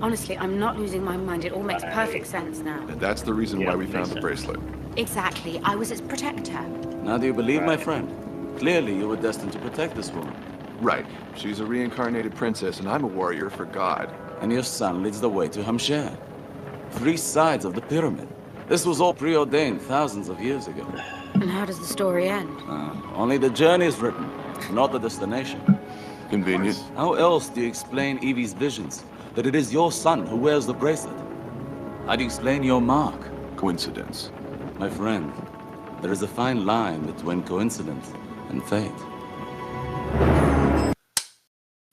Honestly, I'm not losing my mind. It all makes perfect sense now. And that's the reason why we found the bracelet. Exactly. I was its protector. Now do you believe, my friend? Clearly you were destined to protect this woman. Right. She's a reincarnated princess, and I'm a warrior for God. And your son leads the way to Hamsher. 3 sides of the pyramid. This was all preordained thousands of years ago. And how does the story end? Only the journey is written, not the destination. Convenient. How else do you explain Evie's visions? That it is your son who wears the bracelet? How do you explain your mark? Coincidence. My friend, there is a fine line between coincidence and fate.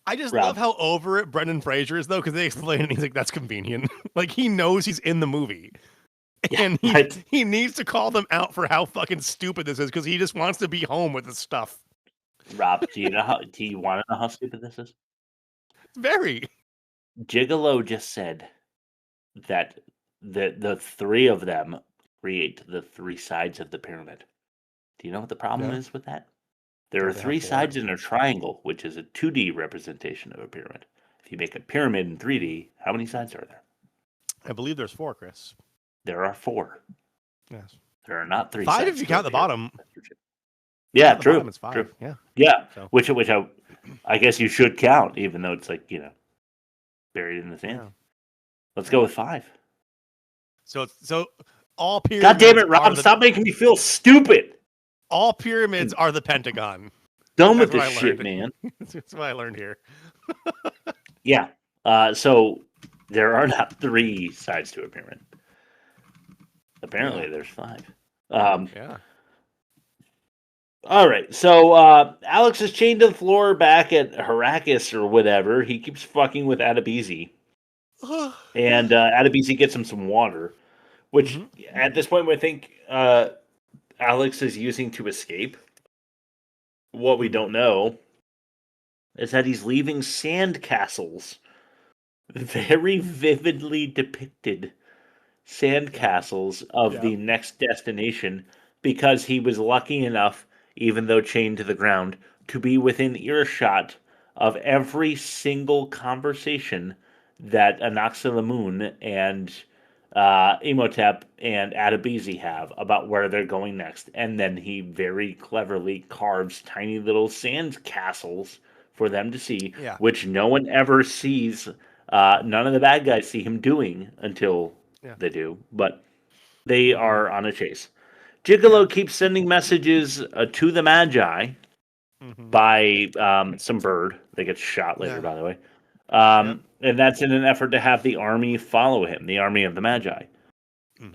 I just love how over it Brendan Fraser is, though, because they explain it and he's like, that's convenient. Like, he knows he's in the movie. And he needs to call them out for how fucking stupid this is, because he just wants to be home with his stuff. Rob, do you want to know how stupid this is? Very. Gigolo just said that the three of them create the three sides of the pyramid. Do you know what the problem is with that? There are They have three four. sides in a triangle, which is a 2D representation of a pyramid. If you make a pyramid in 3D, how many sides are there? I believe there's 4, Chris. There are 4. Yes. There are not 3 5 sides. if you to a count the pyramid. bottom. Yeah, The true. bottom is 5. True. Yeah. Yeah. So. Which I guess you should count, even though it's like, buried in the sand. Yeah. Let's go with 5. So all pyramids. God damn it, Rob! Stop making me feel stupid. All pyramids are the Pentagon. Done with this shit, man. That's what I learned here. Yeah. So there are not 3 sides to a pyramid. Apparently, there's 5. Yeah. All right. So Alex is chained to the floor back at Arrakis or whatever. He keeps fucking with Adebisi. And Adebisi gets him some water, which at this point I think Alex is using to escape. What we don't know is that he's leaving sand castles, very vividly depicted sand castles of the next destination, because he was lucky enough, even though chained to the ground, to be within earshot of every single conversation that Anck-su-namun and Imhotep and Adebisi have about where they're going next. And then he very cleverly carves tiny little sand castles for them to see, which no one ever sees. None of the bad guys see him doing until they do, but they are on a chase. Gigolo keeps sending messages to the Magi by some bird that gets shot later, by the way. And that's in an effort to have the army follow him, the army of the Magi.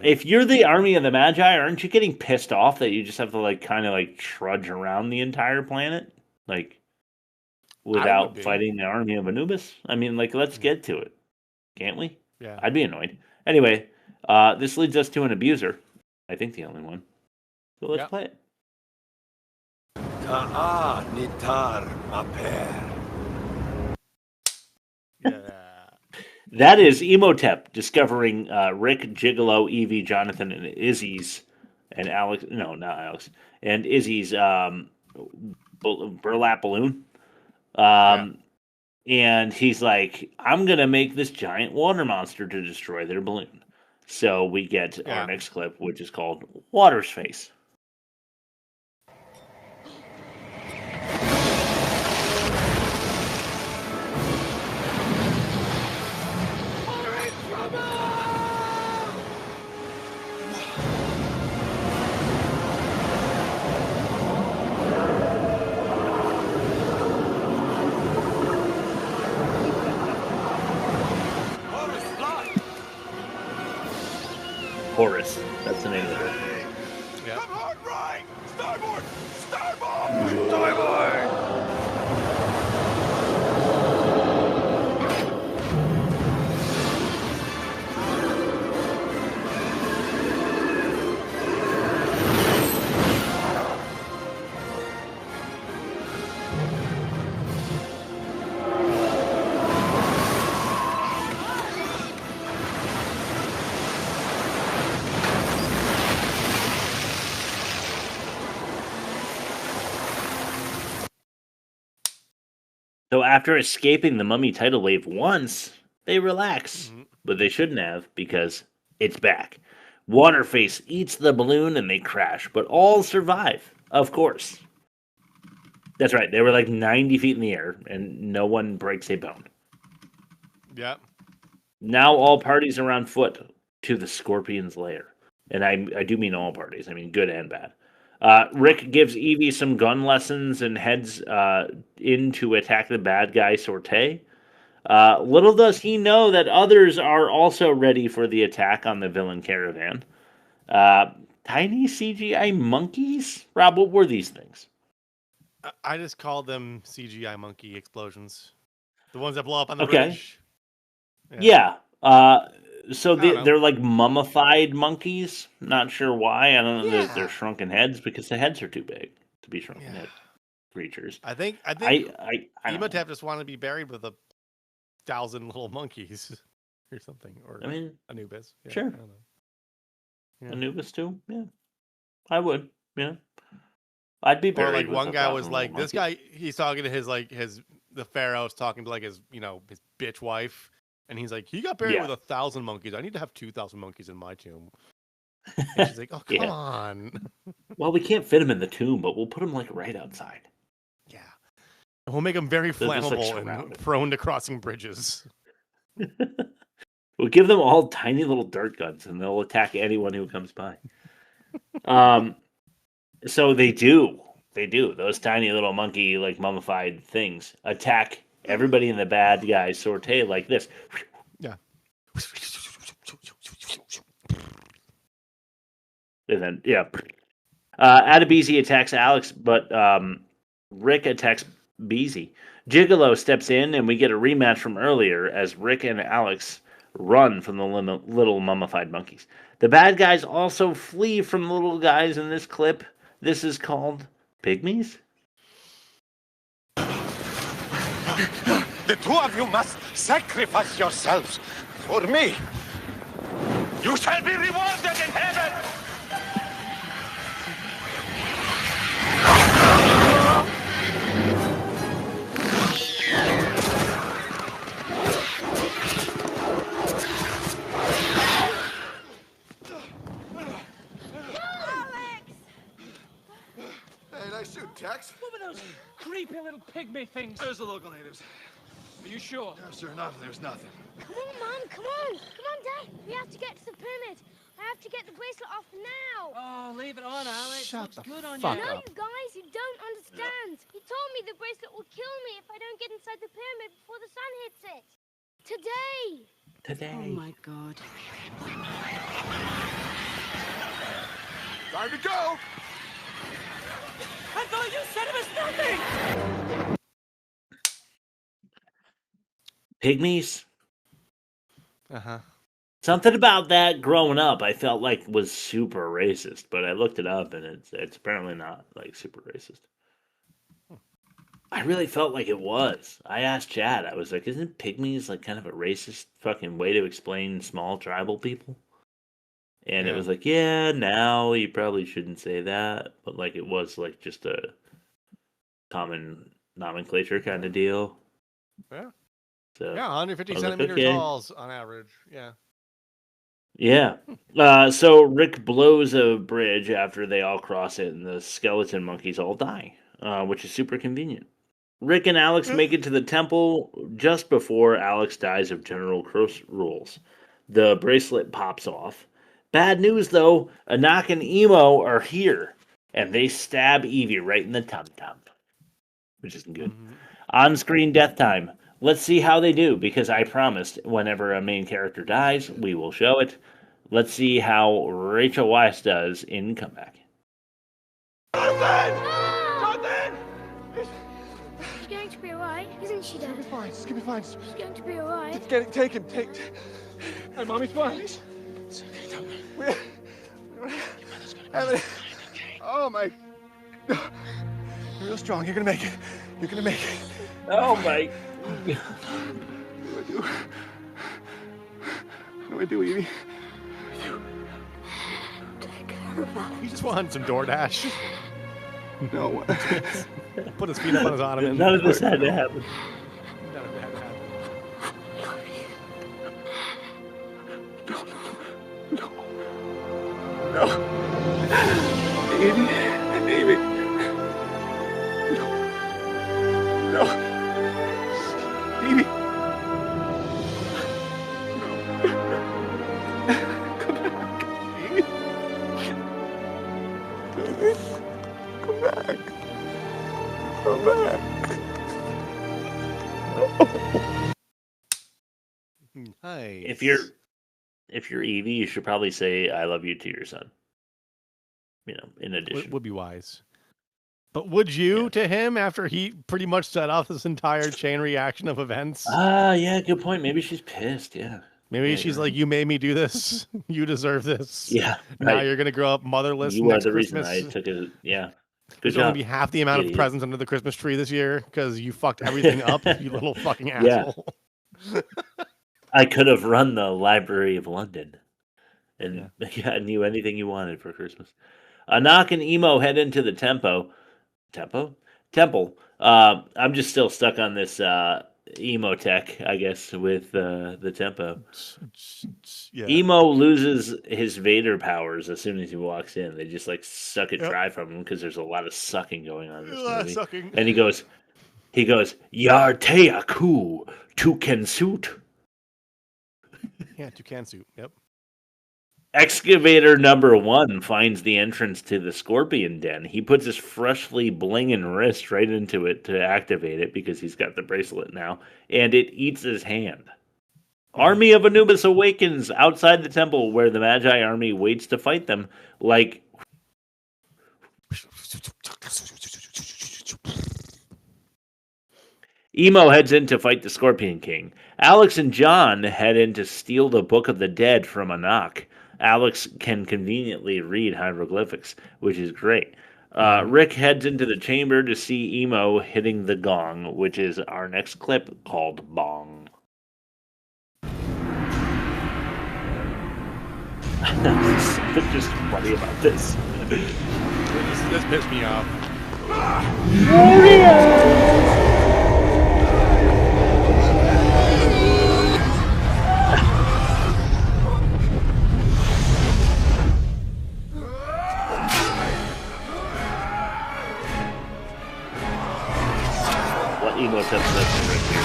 If you're the army of the Magi, aren't you getting pissed off that you just have to kind of trudge around the entire planet? Without fighting the army of Anubis? I mean, let's get to it. Can't we? Yeah. I'd be annoyed. Anyway, this leads us to an abuser. I think the only one. So let's play it. Ta'a nitar maper. That is Imhotep discovering Rick, Gigolo, Evie, Jonathan, and Izzy's, and Alex. No, not Alex. And Izzy's burlap balloon. And he's like, I'm going to make this giant water monster to destroy their balloon. So we get our next clip, which is called Waterface. Horus. That's the name of it. Come on, right! Starboard! Starboard! Starboard! So after escaping the Mummy tidal wave once, they relax. But they shouldn't have, because it's back. Waterface eats the balloon and they crash, but all survive, of course. That's right, they were 90 feet in the air, and no one breaks a bone. Yep. Now all parties are on foot to the Scorpion's lair. And I do mean all parties, I mean good and bad. Rick gives Evie some gun lessons and heads in to attack the bad guy Sorte. Little does he know that others are also ready for the attack on the villain caravan. Tiny CGI monkeys? Rob, what were these things? I just called them CGI monkey explosions. The ones that blow up on the bridge. Yeah. So they're like mummified monkeys. Not sure why. I don't know. They're shrunken heads because the heads are too big to be shrunken head creatures. I think I Imhotep just wanted to be buried with a 1,000 little monkeys or something. Or I mean, Anubis. Yeah, sure. I don't know. Yeah. Anubis too. Yeah, I would. Yeah, I'd be Or buried. like with one guy was 1,000 like, little this monkeys. guy, he's talking to the pharaoh's talking to like his bitch wife, and he's like, he got buried with 1,000 monkeys. I need to have 2,000 monkeys in my tomb. And she's like, oh come on. Well, we can't fit him in the tomb, but we'll put him like right outside. Yeah, and we'll make him very They're just, like, flammable and surrounded. prone to crossing bridges. We'll give them all tiny little dart guns, and they'll attack anyone who comes by. So they do. Those tiny little monkey, like mummified things, attack everybody in the bad guy's sortie like this. Yeah. And then, Adebisi attacks Alex, but Rick attacks Beezy. Gigolo steps in, and we get a rematch from earlier as Rick and Alex run from the little mummified monkeys. The bad guys also flee from the little guys in this clip. This is called Pygmies. The two of you must sacrifice yourselves for me. You shall be rewarded in heaven. Hey, nice shoot, Tex. What were those creepy little pygmy things? There's the local natives. Are you sure? Yeah, sure enough, there's nothing. Come on, Mom, come on. Come on, Dad. We have to get to the pyramid. I have to get the bracelet off now. Oh, leave it on, Alex. Shut Looks the good on fuck you. No, up. you guys, you don't understand. He told me the bracelet will kill me if I don't get inside the pyramid before the sun hits it. Today. Oh my God. Time to go. I thought you said it was nothing. Pygmies. Uh-huh. Something about that growing up I felt like was super racist, but I looked it up and it's apparently not like super racist. I really felt like it was. I asked Chad, I was like, isn't pygmies like kind of a racist fucking way to explain small tribal people? And it was like, yeah, now you probably shouldn't say that, but like it was like just a common nomenclature kind of deal. Yeah. So, Yeah, 150 I was like, centimeter okay. talls on average. Yeah. Yeah. So Rick blows a bridge after they all cross it, and the skeleton monkeys all die, which is super convenient. Rick and Alex make it to the temple just before Alex dies of general cross rules. The bracelet pops off. Bad news, though. Anck and Emo are here, and they stab Evie right in the tum-tum, which isn't good. On-screen death time. Let's see how they do, because I promised whenever a main character dies, we will show it. Let's see how Rachel Weisz does in Comeback. She's going to be alright, isn't she, Dad? She's fine. She's gonna be fine. She's going to be alright. Take him. Hey, Mommy's fine. Oh my! You're real strong. You're gonna make it. You're gonna make it. Oh my! What do I do, Evie? He just wanted some DoorDash. No. Put his feet up on his ottoman. None of this had to happen. None of it had to happen. No. Evie. No. Evie. Come back. Evie. Come back. Come back. Nice. If you're Evie, you should probably say "I love you" to your son. You know, in addition, Would be wise. But would you to him after he pretty much set off this entire chain reaction of events? Yeah, good point. Maybe she's pissed. Yeah. Maybe Yeah, she's you're like, "You made me do this. You deserve this. Yeah. Now right. you're gonna grow up motherless You are next the Christmas. reason I took it. Yeah. Good There's job. only be half the amount of Idiot. presents under the Christmas tree this year because you fucked everything up. You little fucking Yeah. asshole." I could have run the Library of London and gotten you anything you wanted for Christmas. Anck and Emo head into the temple. I'm just still stuck on this emo tech, I guess, with the tempo. Yeah. Emo loses his Vader powers as soon as he walks in. They just like suck it dry from him because there's a lot of sucking going on in this movie. Sucking. And he goes, Yartea ku Tuken suit. Yeah, toucan suit. Yep. Excavator number 1 finds the entrance to the scorpion den. He puts his freshly blinging wrist right into it to activate it because he's got the bracelet now, and it eats his hand. Army of Anubis awakens outside the temple where the Magi army waits to fight them like... Emo heads in to fight the Scorpion King. Alex and John head in to steal the Book of the Dead from Anck. Alex can conveniently read hieroglyphics, which is great. Rick heads into the chamber to see Emo hitting the gong, which is our next clip called Bong. Something just funny about this. This pissed me off. What Imhotep says right here.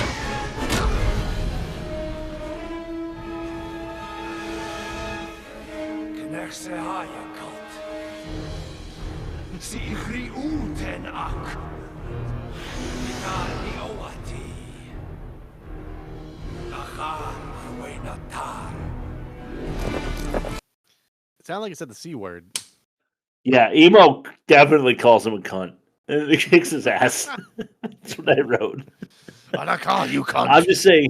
It sounded like it said the C word. Yeah, Emo definitely calls him a cunt. And he kicks his ass. That's what I wrote. I call you cunt. I'm just saying.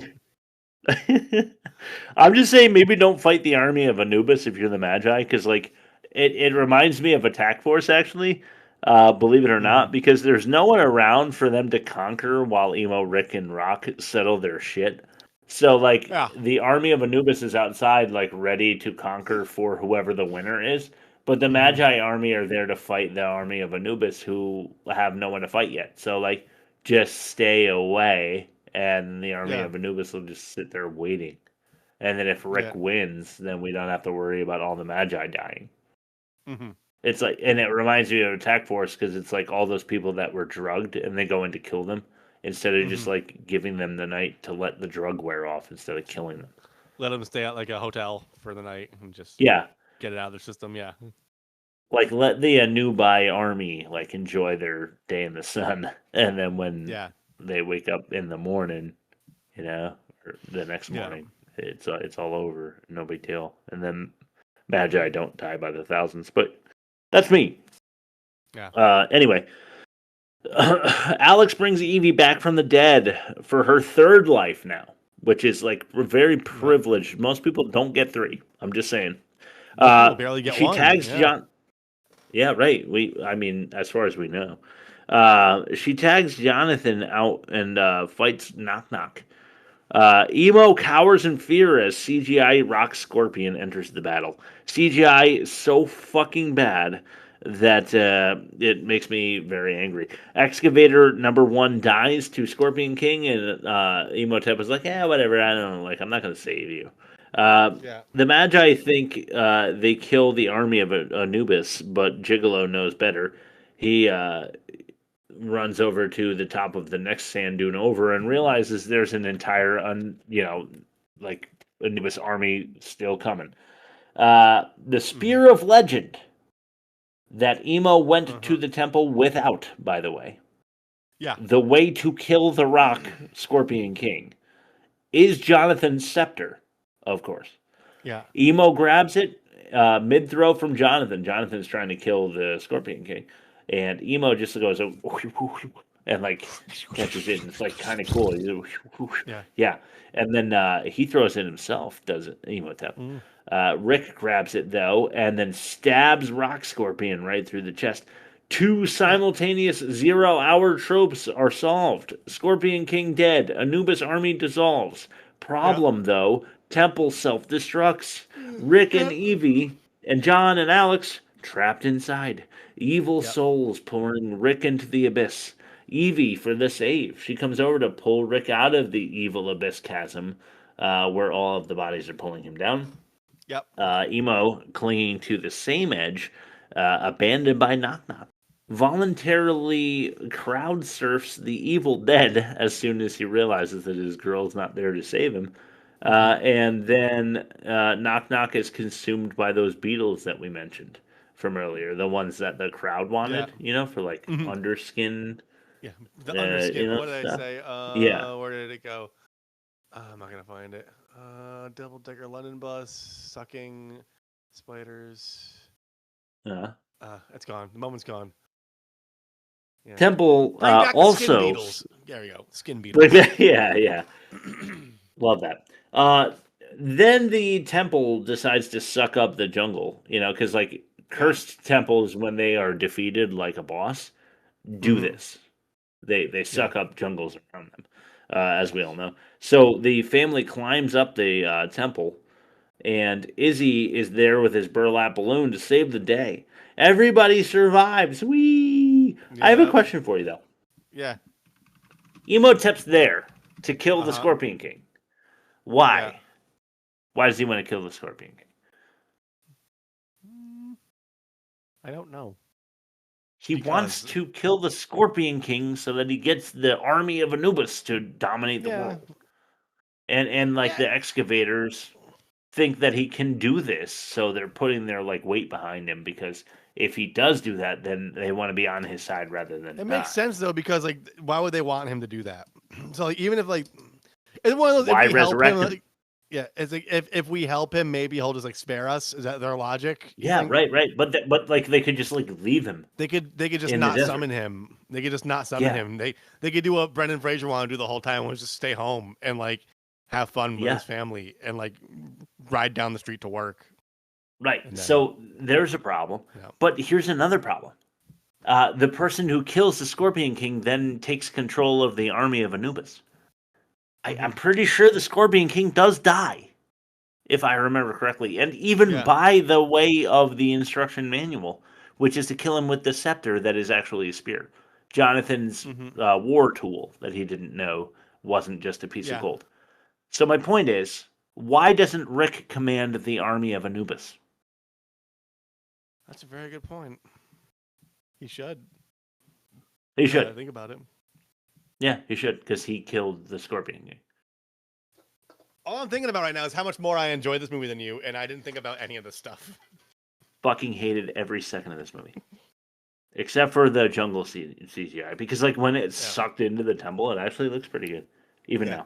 I'm just saying, maybe don't fight the army of Anubis if you're the Magi, because like it reminds me of Attack Force, actually. Believe it or not, because there's no one around for them to conquer while Emo, Rick, and Rock settle their shit. So like the army of Anubis is outside, like ready to conquer for whoever the winner is. But the Magi army are there to fight the army of Anubis, who have no one to fight yet. So, like, just stay away, and the army of Anubis will just sit there waiting. And then if Rick wins, then we don't have to worry about all the Magi dying. Mm-hmm. It's like, and it reminds me of Attack Force, because it's like all those people that were drugged, and they go in to kill them, instead of just, like, giving them the night to let the drug wear off instead of killing them. Let them stay at, like, a hotel for the night and just... get it out of their system, Like, let the Anubi army, like, enjoy their day in the sun. And then when they wake up in the morning, you know, or the next morning, it's all over. No big deal. And then Magi don't die by the thousands. But that's me. Yeah. Anyway. Alex brings Evie back from the dead for her third life now, which is, like, very privileged. Most people don't get 3. I'm just saying. Barely get she one. tags John. Yeah, right. I mean, as far as we know, she tags Jonathan out and fights Knock. Emo cowers in fear as CGI Rock Scorpion enters the battle. CGI is so fucking bad that it makes me very angry. Excavator number 1 dies to Scorpion King, and Imhotep is like, whatever. I don't know. Like, I'm not going to save you. The Magi think they kill the army of Anubis, but Gigolo knows better. He runs over to the top of the next sand dune over and realizes there's an entire, Anubis army still coming. The Spear of Legend that Emo went to the temple without, by the way. Yeah. The way to kill the Rock Scorpion King is Jonathan's scepter. Of course. Yeah. Emo grabs it mid-throw from Jonathan. Jonathan's trying to kill the Scorpion King. And Emo just goes and like catches it. And it's like kind of cool. Yeah. And then he throws it himself, does it? Imhotep. Rick grabs it though and then stabs Rock Scorpion right through the chest. 2 simultaneous 0-hour tropes are solved. Scorpion King dead. Anubis army dissolves. Problem, though, Temple self-destructs. Rick and Evie and John and Alex trapped inside. Evil souls pulling Rick into the abyss. Evie for the save. She comes over to pull Rick out of the evil abyss chasm, where all of the bodies are pulling him down. Yep. Emo clinging to the same edge, abandoned by Knock Knock. Voluntarily crowd surfs the evil dead as soon as he realizes that his girl's not there to save him. And then Knock Knock is consumed by those beetles that we mentioned from earlier, the ones that the crowd wanted, for like underskin. Yeah, the underskin. What did stuff. I say? Yeah. Where did it go? I'm not gonna find it. Double decker London bus, sucking spiders. It's gone. The moment's gone. Yeah. Temple Bring back the also. skin beetles. There we go. Skin beetles. Yeah. Love that. Then the temple decides to suck up the jungle, because like cursed temples, when they are defeated like a boss, do this. They suck up jungles around them, as we all know. So the family climbs up the temple, and Izzy is there with his burlap balloon to save the day. Everybody survives. Whee! I have a question for you, though. Yeah. Imhotep's there to kill the Scorpion King. Why? Yeah. Why does he want to kill the Scorpion King? I don't know. He wants to kill the Scorpion King so that he gets the army of Anubis to dominate the world. And the excavators think that he can do this, so they're putting their weight behind him, because if he does do that, then they want to be on his side rather than It makes sense though, because why would they want him to do that? So even if it's one of those, why if we resurrect help him, him? It's like if we help him, maybe he'll just spare us. Is that their logic? Yeah, right. But they could just leave him. They could just in not the desert. summon him. They could just not summon him. They could do what Brendan Fraser wanted to do the whole time, was just stay home and have fun with his family and ride down the street to work. Right. Then, so there's a problem. Yeah. But here's another problem. The person who kills the Scorpion King then takes control of the army of Anubis. I'm pretty sure the Scorpion King does die, if I remember correctly. And even by the way of the instruction manual, which is to kill him with the scepter that is actually a spear. Jonathan's war tool that he didn't know wasn't just a piece of gold. So my point is, why doesn't Rick command the army of Anubis? That's a very good point. He should. He should. Think about it. Yeah, he should, because he killed the Scorpion King. All I'm thinking about right now is how much more I enjoyed this movie than you, and I didn't think about any of this stuff. Fucking hated every second of this movie. Except for the jungle CGI, because when it sucked into the temple, it actually looks pretty good, even now.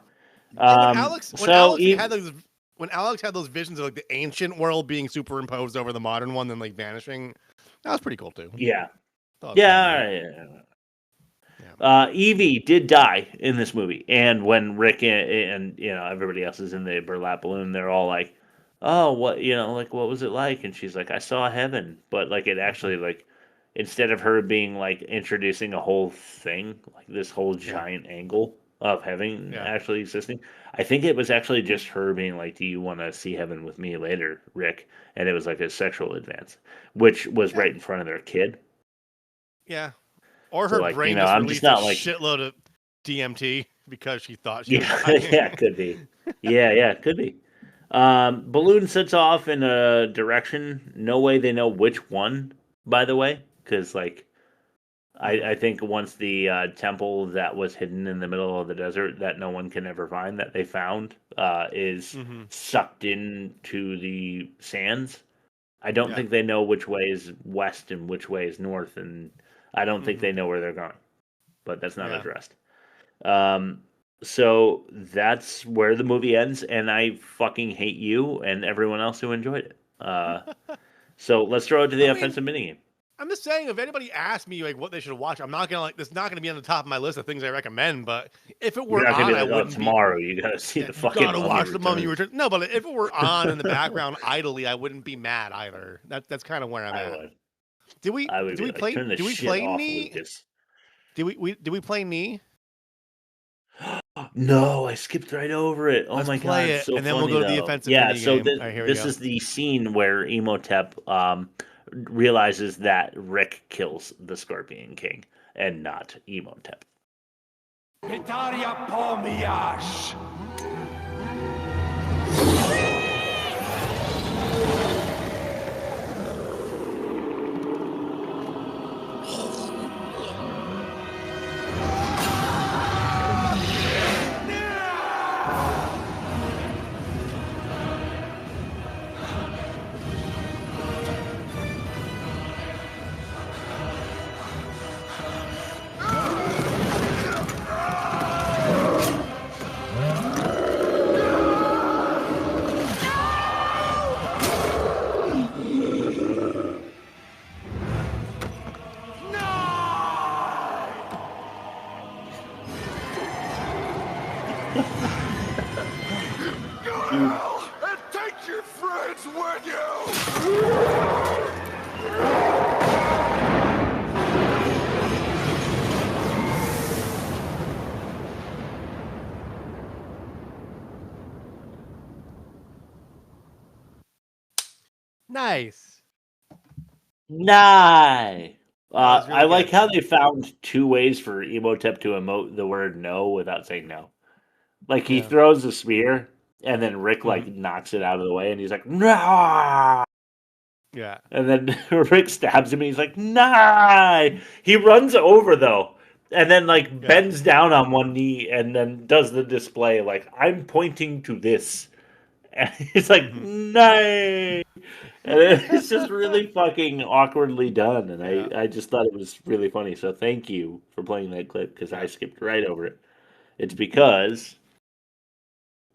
When Alex had those visions of the ancient world being superimposed over the modern one, then vanishing, that was pretty cool too. Yeah. Evie did die in this movie, and when Rick and everybody else is in the burlap balloon, they're all like, "Oh, what what was it like?" And she's like, "I saw heaven," but it actually instead of her being introducing a whole thing, this whole giant angle of heaven actually existing, I think it was actually just her being like, "Do you want to see heaven with me later, Rick?" And it was a sexual advance, which was right in front of their kid. Yeah. Or her brain just released a shitload of DMT because she thought she was yeah, could be. Yeah, could be. Balloon sets off in a direction. No way they know which one, by the way, because I think once the temple that was hidden in the middle of the desert that no one can ever find, that they found, is sucked into the sands. I don't think they know which way is west and which way is north, and I don't think they know where they're going, but that's not addressed. So that's where the movie ends, and I fucking hate you and everyone else who enjoyed it. So let's throw it to the offensive minigame. I'm just saying, if anybody asks me what they should watch, I'm not gonna It's not gonna be on the top of my list of things I recommend. But if it were on, I wouldn't. Tomorrow, you gotta see the fucking. Gotta watch the Mummy Returns. No, but if it were on in the background idly, I wouldn't be mad either. That's kind of where I'm at. Would. Did we play? Turn the Did we shit play off, Knee? Lucas. Did we play Knee? No, I skipped right over it. Oh Let's my god, play it's it, so and then funny we'll go to the though. offensive Yeah, mini so game. All right, here we this go. is the scene where Imhotep realizes that Rick kills the Scorpion King and not Imhotep. Italia pomiash. And take your friends with you! Nice. Nah. was really I like good. how they found two ways for Imhotep to emote the word no without saying no. Like he Yeah. throws the spear, and then Rick like knocks it out of the way, and he's like, "Nah!" Yeah. And then Rick stabs him, and he's like, "Nah!" He runs over though, and then like bends down on one knee, and then does the display like, "I'm pointing to this," and he's like, "Nay!" And it's just really fucking awkwardly done, and I just thought it was really funny. So thank you for playing that clip because I skipped right over it. It's because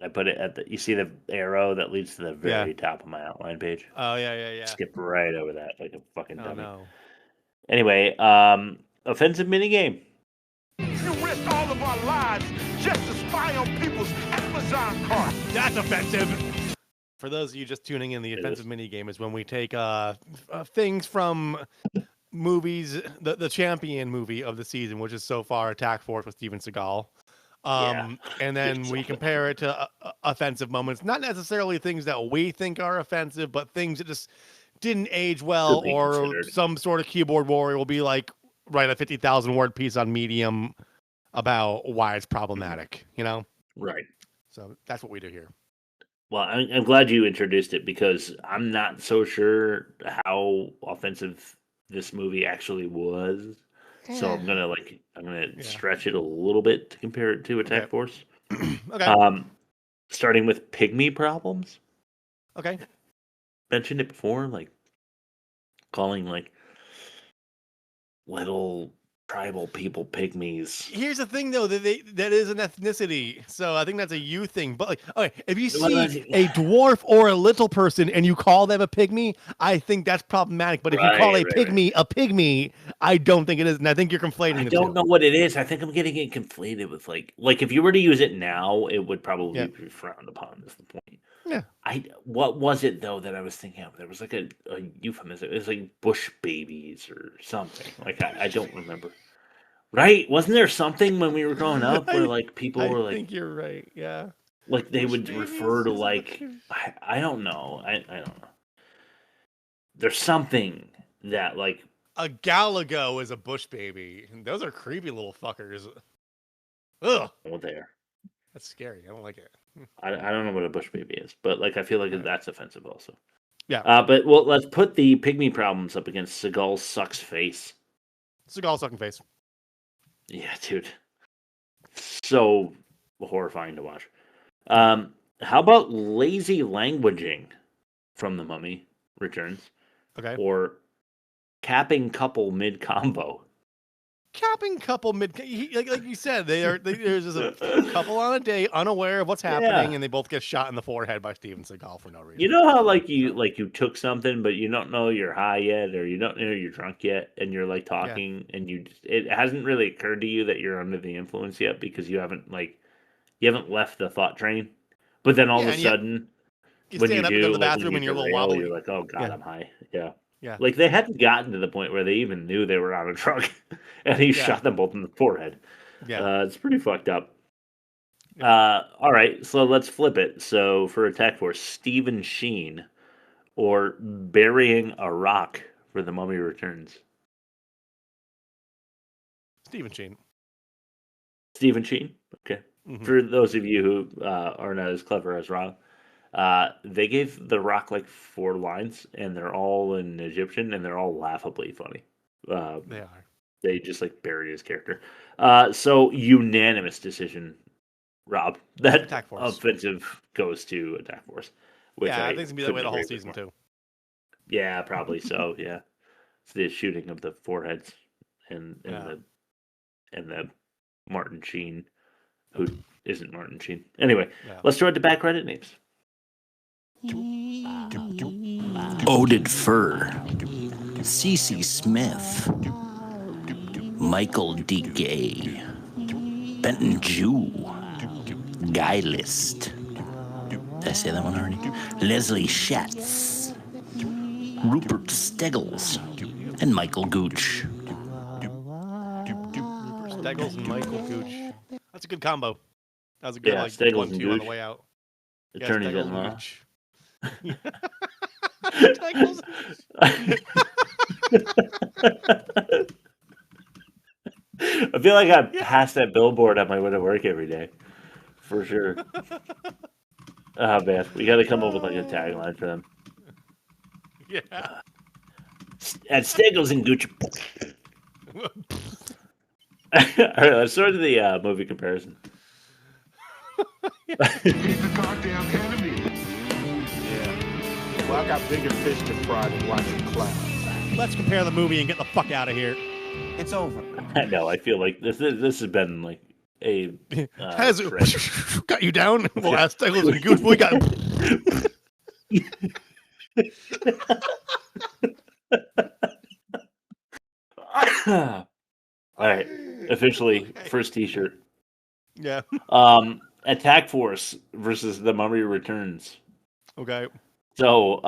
I put it at the. You see the arrow that leads to the very top of my outline page. Oh yeah. Skipped right over that like a fucking dummy. No. Anyway, offensive minigame. You risked all of our lives just to spy on people's Amazon cart. That's offensive. For those of you just tuning in, the offensive mini game is when we take things from movies, the champion movie of the season, which is so far Attack Force with Steven Seagal. And then we compare it to offensive moments, not necessarily things that we think are offensive, but things that just didn't age well, or considered. some sort of keyboard warrior will be like, write a 50,000 word piece on Medium about why it's problematic, you know? Right. So that's what we do here. Well, I'm glad you introduced it because I'm not so sure how offensive this movie actually was. So I'm gonna stretch it a little bit to compare it to Attack Force. Okay. Starting with pygmy problems. Okay. Mentioned it before, like calling like little tribal people pygmies. Here's the thing, though, that is an ethnicity, so I think that's a you thing. But like, okay, if you see a dwarf or a little person and you call them a pygmy, I think that's problematic. But if you call a pygmy a pygmy, I don't think it is, and I think you're conflating. I don't know what it is. I think I'm getting it conflated with like if you were to use it now, it would probably be frowned upon. Is the point? Yeah. What was it though that I was thinking of? There was like a euphemism. It was like bush babies or something. Like I don't remember. Right? Wasn't there something when we were growing up where like people were like? I think you're right. Yeah. Like they would refer to like I don't know. I don't know. There's something that like a Galago is a bush baby. Those are creepy little fuckers. Ugh. Oh, there. That's scary. I don't like it. I don't know what a bush baby is, but like I feel like that's offensive also. Yeah. But let's put the pygmy problems up against Seagal sucks face. Seagal sucking face. Yeah, dude. So horrifying to watch. How about lazy languaging from The Mummy Returns? Okay. Or capping couple mid combo. Capping couple mid, like you said, there's just a couple on a date, unaware of what's happening, and they both get shot in the forehead by Steven Seagal for no reason. You know how you took something, but you don't know you're high yet, or you don't know you're drunk yet, and you're like talking, and it hasn't really occurred to you that you're under the influence yet because you haven't left the thought train, but then all of a sudden, when you do, in the bathroom and you're a little wobbly, you're like, oh god, I'm high. Yeah. Yeah. Like they hadn't gotten to the point where they even knew they were on a truck, and he shot them both in the forehead. Yeah. It's pretty fucked up. All right, so let's flip it. So for Attack Force, Stephen Sheen or burying a rock for The Mummy Returns. Stephen Sheen. Stephen Sheen. Okay. Mhm. For those of you who are not as clever as Rob, they gave the rock like 4 lines, and they're all in Egyptian, and they're all laughably funny. They are. They just like buried his character. So unanimous decision, Rob. That Attack Force. offensive goes to Attack Force. Which Yeah, I think it's gonna be that way couldn't the whole agree with season more. too. Yeah, probably so. Yeah, it's the shooting of the foreheads and Yeah. the Martin Sheen, who isn't Martin Sheen. Anyway, Yeah. let's throw it to back credit names. Oded Fur, Cece Smith, Michael D. Gay, Benton Jew, Guy List. Did I say that one already? Leslie Schatz, Rupert Steggles, and Michael Gooch. Steggles and Michael Gooch. That's a good combo. That was a good Yeah, like Steggles and 1-2 on the Gooch. way out. Attorneys Steggles at and law. Gooch. Steggles I feel like I pass that billboard on my way to work every day, for sure. Oh man, we got to come up with like a tagline for them. Yeah. At Steggles and Gooch. All right, let's start with the movie comparison. He's the goddamn enemy. Yeah. Well, I got bigger fish to fry than watching clouds. Let's compare the movie and get the fuck out of here. It's over. I know. I feel like this has been like a Has trend. got you down? Well, as Steggles and Gooch, we got. All right, officially first T-shirt. Yeah. Attack Force versus The Mummy Returns. Okay. So,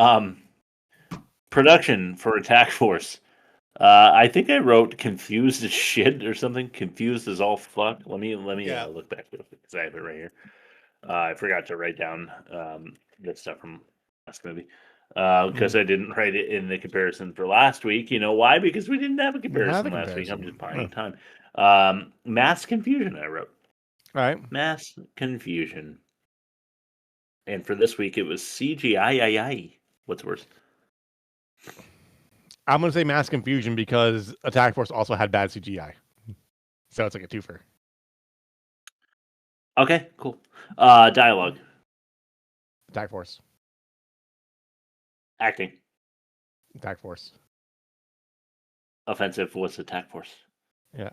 production for Attack Force. I think I wrote confused as shit or something. Confused as all fuck. Let me look back real quick because I have it right here. I forgot to write down that stuff from last movie because I didn't write it in the comparison for last week. You know why? Because we didn't have a comparison last week. I'm just buying time. Mass confusion. I wrote. All right. Mass confusion. And for this week, it was CGI. What's worse? I'm gonna say mass confusion because Attack Force also had bad CGI, so it's like a twofer. Okay, cool. Dialogue. Attack Force. Acting. Attack Force. Offensive was Attack Force. Yeah.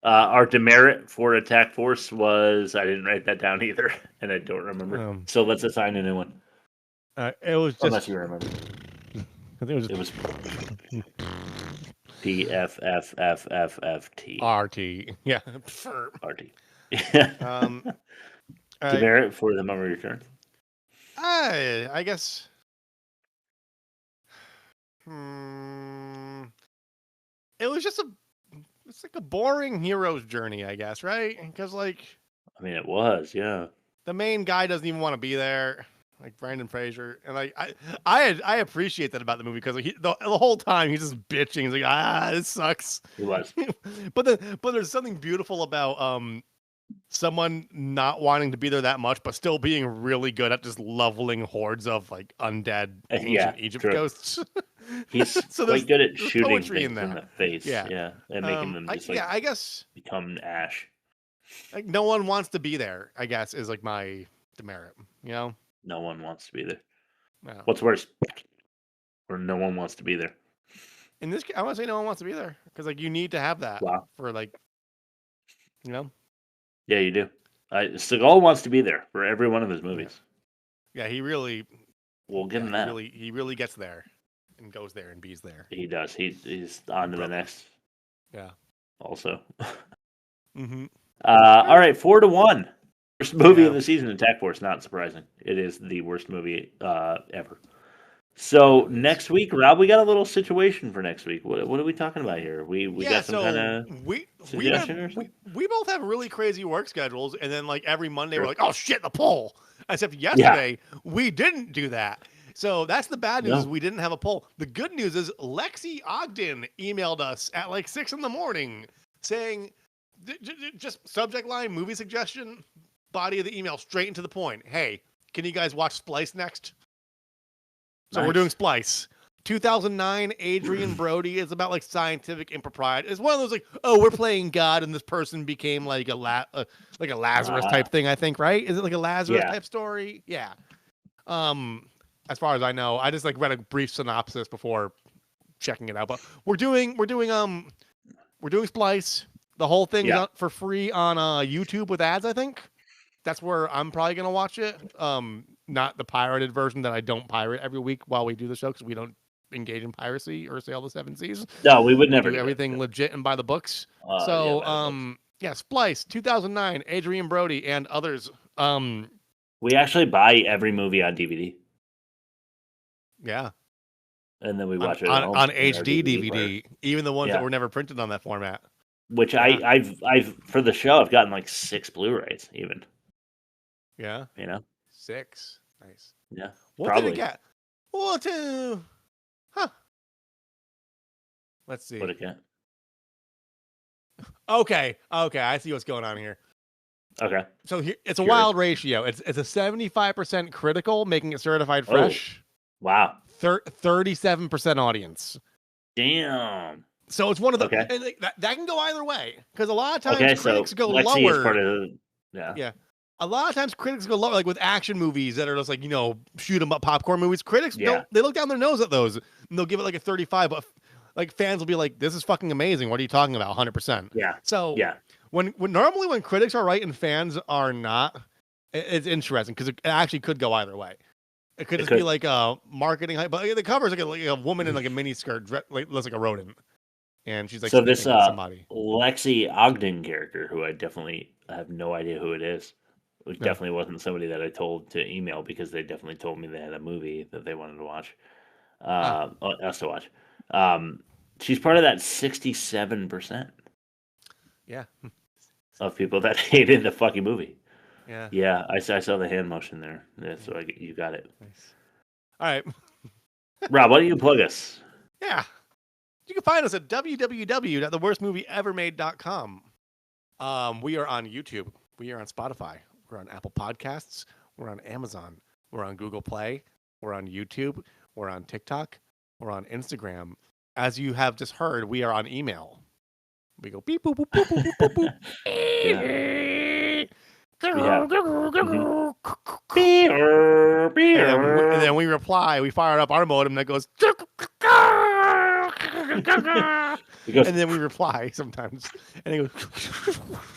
Our demerit for Attack Force was, I didn't write that down either, and I don't remember. So let's assign a new one. It was just. Unless you remember. I think it was PFFFFFT. RT. Yeah. RT. Demerit for The Mummy Returns. I guess. It was just it's like a boring hero's journey, I guess, right? Because like, I mean, it was, yeah. The main guy doesn't even want to be there, like Brandon Fraser, and like I appreciate that about the movie because the whole time he's just bitching. He's like, this sucks. He was, but there's something beautiful about someone not wanting to be there that much, but still being really good at just leveling hordes of like undead ancient Egypt ghosts. He's so quite good at shooting poetry things in the face, yeah, and making them just I guess become ash. Like no one wants to be there, I guess, is like my demerit. You know, no one wants to be there. No. What's worse? Or no one wants to be there. In this case, I want to say no one wants to be there because like you need to have that for like, you know. Yeah, you do. Seagal wants to be there for every one of his movies. Yeah, he really. We'll give him that. He really gets there, and goes there and bees there. He does. He's on to the next. Yeah. Also. Mm-hmm. All right, 4-1. Worst movie of the season, Attack Force. Not surprising. It is the worst movie ever. So next week, Rob, we got a little situation for next week. What are we talking about here? We got some kind of suggestion or something? We both have really crazy work schedules, and then like every Monday we're like, oh shit, the poll. Except yesterday we didn't do that. So that's the bad news. Is we didn't have a poll. The good news is Lexi Ogden emailed us at like 6 a.m. saying, just subject line, movie suggestion, body of the email, straight into the point. Hey, can you guys watch Splice next? So we're doing Splice. 2009, Adrian Brody is about like scientific impropriety. It's one of those like, oh, we're playing God and this person became like a Lazarus type thing, I think, right? Is it like a Lazarus type story? Yeah. As far as I know, I just like read a brief synopsis before checking it out. But we're doing Splice. The whole thing is up for free on YouTube with ads, I think. That's where I'm probably gonna watch it. Not the pirated version that I don't pirate every week while we do the show because we don't engage in piracy or sail the seven seas. No, we would never do everything legit and by the books. Splice 2009, Adrian Brody and others. We actually buy every movie on DVD. Yeah. And then we watch it on HD DVD, even the ones that were never printed on that format. Which I've for the show I've gotten like 6 Blu-rays even. Yeah. 6. Nice. Yeah. What did it get? Let's see. What did it get? Okay. I see what's going on here. Okay. So here, it's a wild ratio. It's a 75% critical, making it certified fresh. Wow. 37% audience. Damn. So it's one of the and like, that can go either way because a lot of times critics go Lexi lower. Is part of yeah. A lot of times critics go lower, like with action movies that are just like shoot 'em up popcorn movies. Critics don't they look down their nose at those and they'll give it like a 35, but like fans will be like, "This is fucking amazing. What are you talking about?" 100%. Yeah. So when normally when critics are right and fans are not, it's interesting because it actually could go either way. It could be like a marketing hype, but the cover is like a woman in like a mini skirt, like looks like a rodent, and she's like so this somebody. Lexi Ogden character, who I have no idea who it is. It definitely wasn't somebody that I told to email because they definitely told me they had a movie that they wanted to watch, us to watch. She's part of that 67%. Yeah. Of people that hated the fucking movie. Yeah. Yeah, I saw the hand motion there. Yeah, so you got it. Nice. All right. Rob, why don't you plug us? Yeah. You can find us at www.theworstmovieevermade.com. We are on YouTube. We are on Spotify. We're on Apple Podcasts. We're on Amazon. We're on Google Play. We're on YouTube. We're on TikTok. We're on Instagram. As you have just heard, we are on email. We go beep boop boop boop boop boop boop. And then we reply. We fire up our modem that goes. And then we reply sometimes, and it goes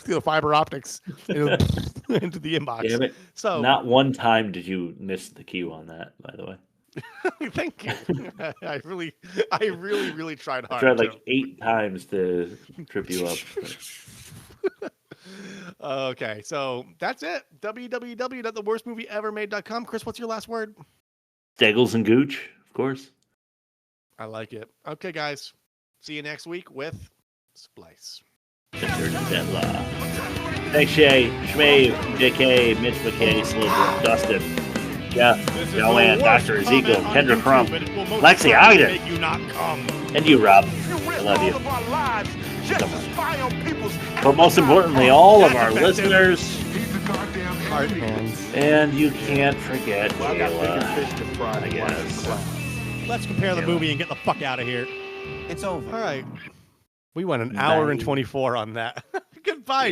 through the fiber optics into the inbox. Damn it. So not one time did you miss the cue on that, by the way. Thank you. I really tried hard. I tried like 8 times to trip you up. Okay, so that's it. www.theworstmovieevermade.com. Chris, what's your last word? Steggles and Gooch, of course. I like it. Okay, guys. See you next week with Splice. Thanks, Shay, Shmave, JK, Mitch McKay, Sliver, Dustin, Jeff, Joanne, Dr. Ezekiel, Kendra Crump, Lexi Ogden, and you, Rob. I love you. But most importantly, all of our listeners. And you can't forget Kayla, I guess. Let's compare the movie and get the fuck out of here. It's over. All right. We went an hour and 24 on that. Goodbye.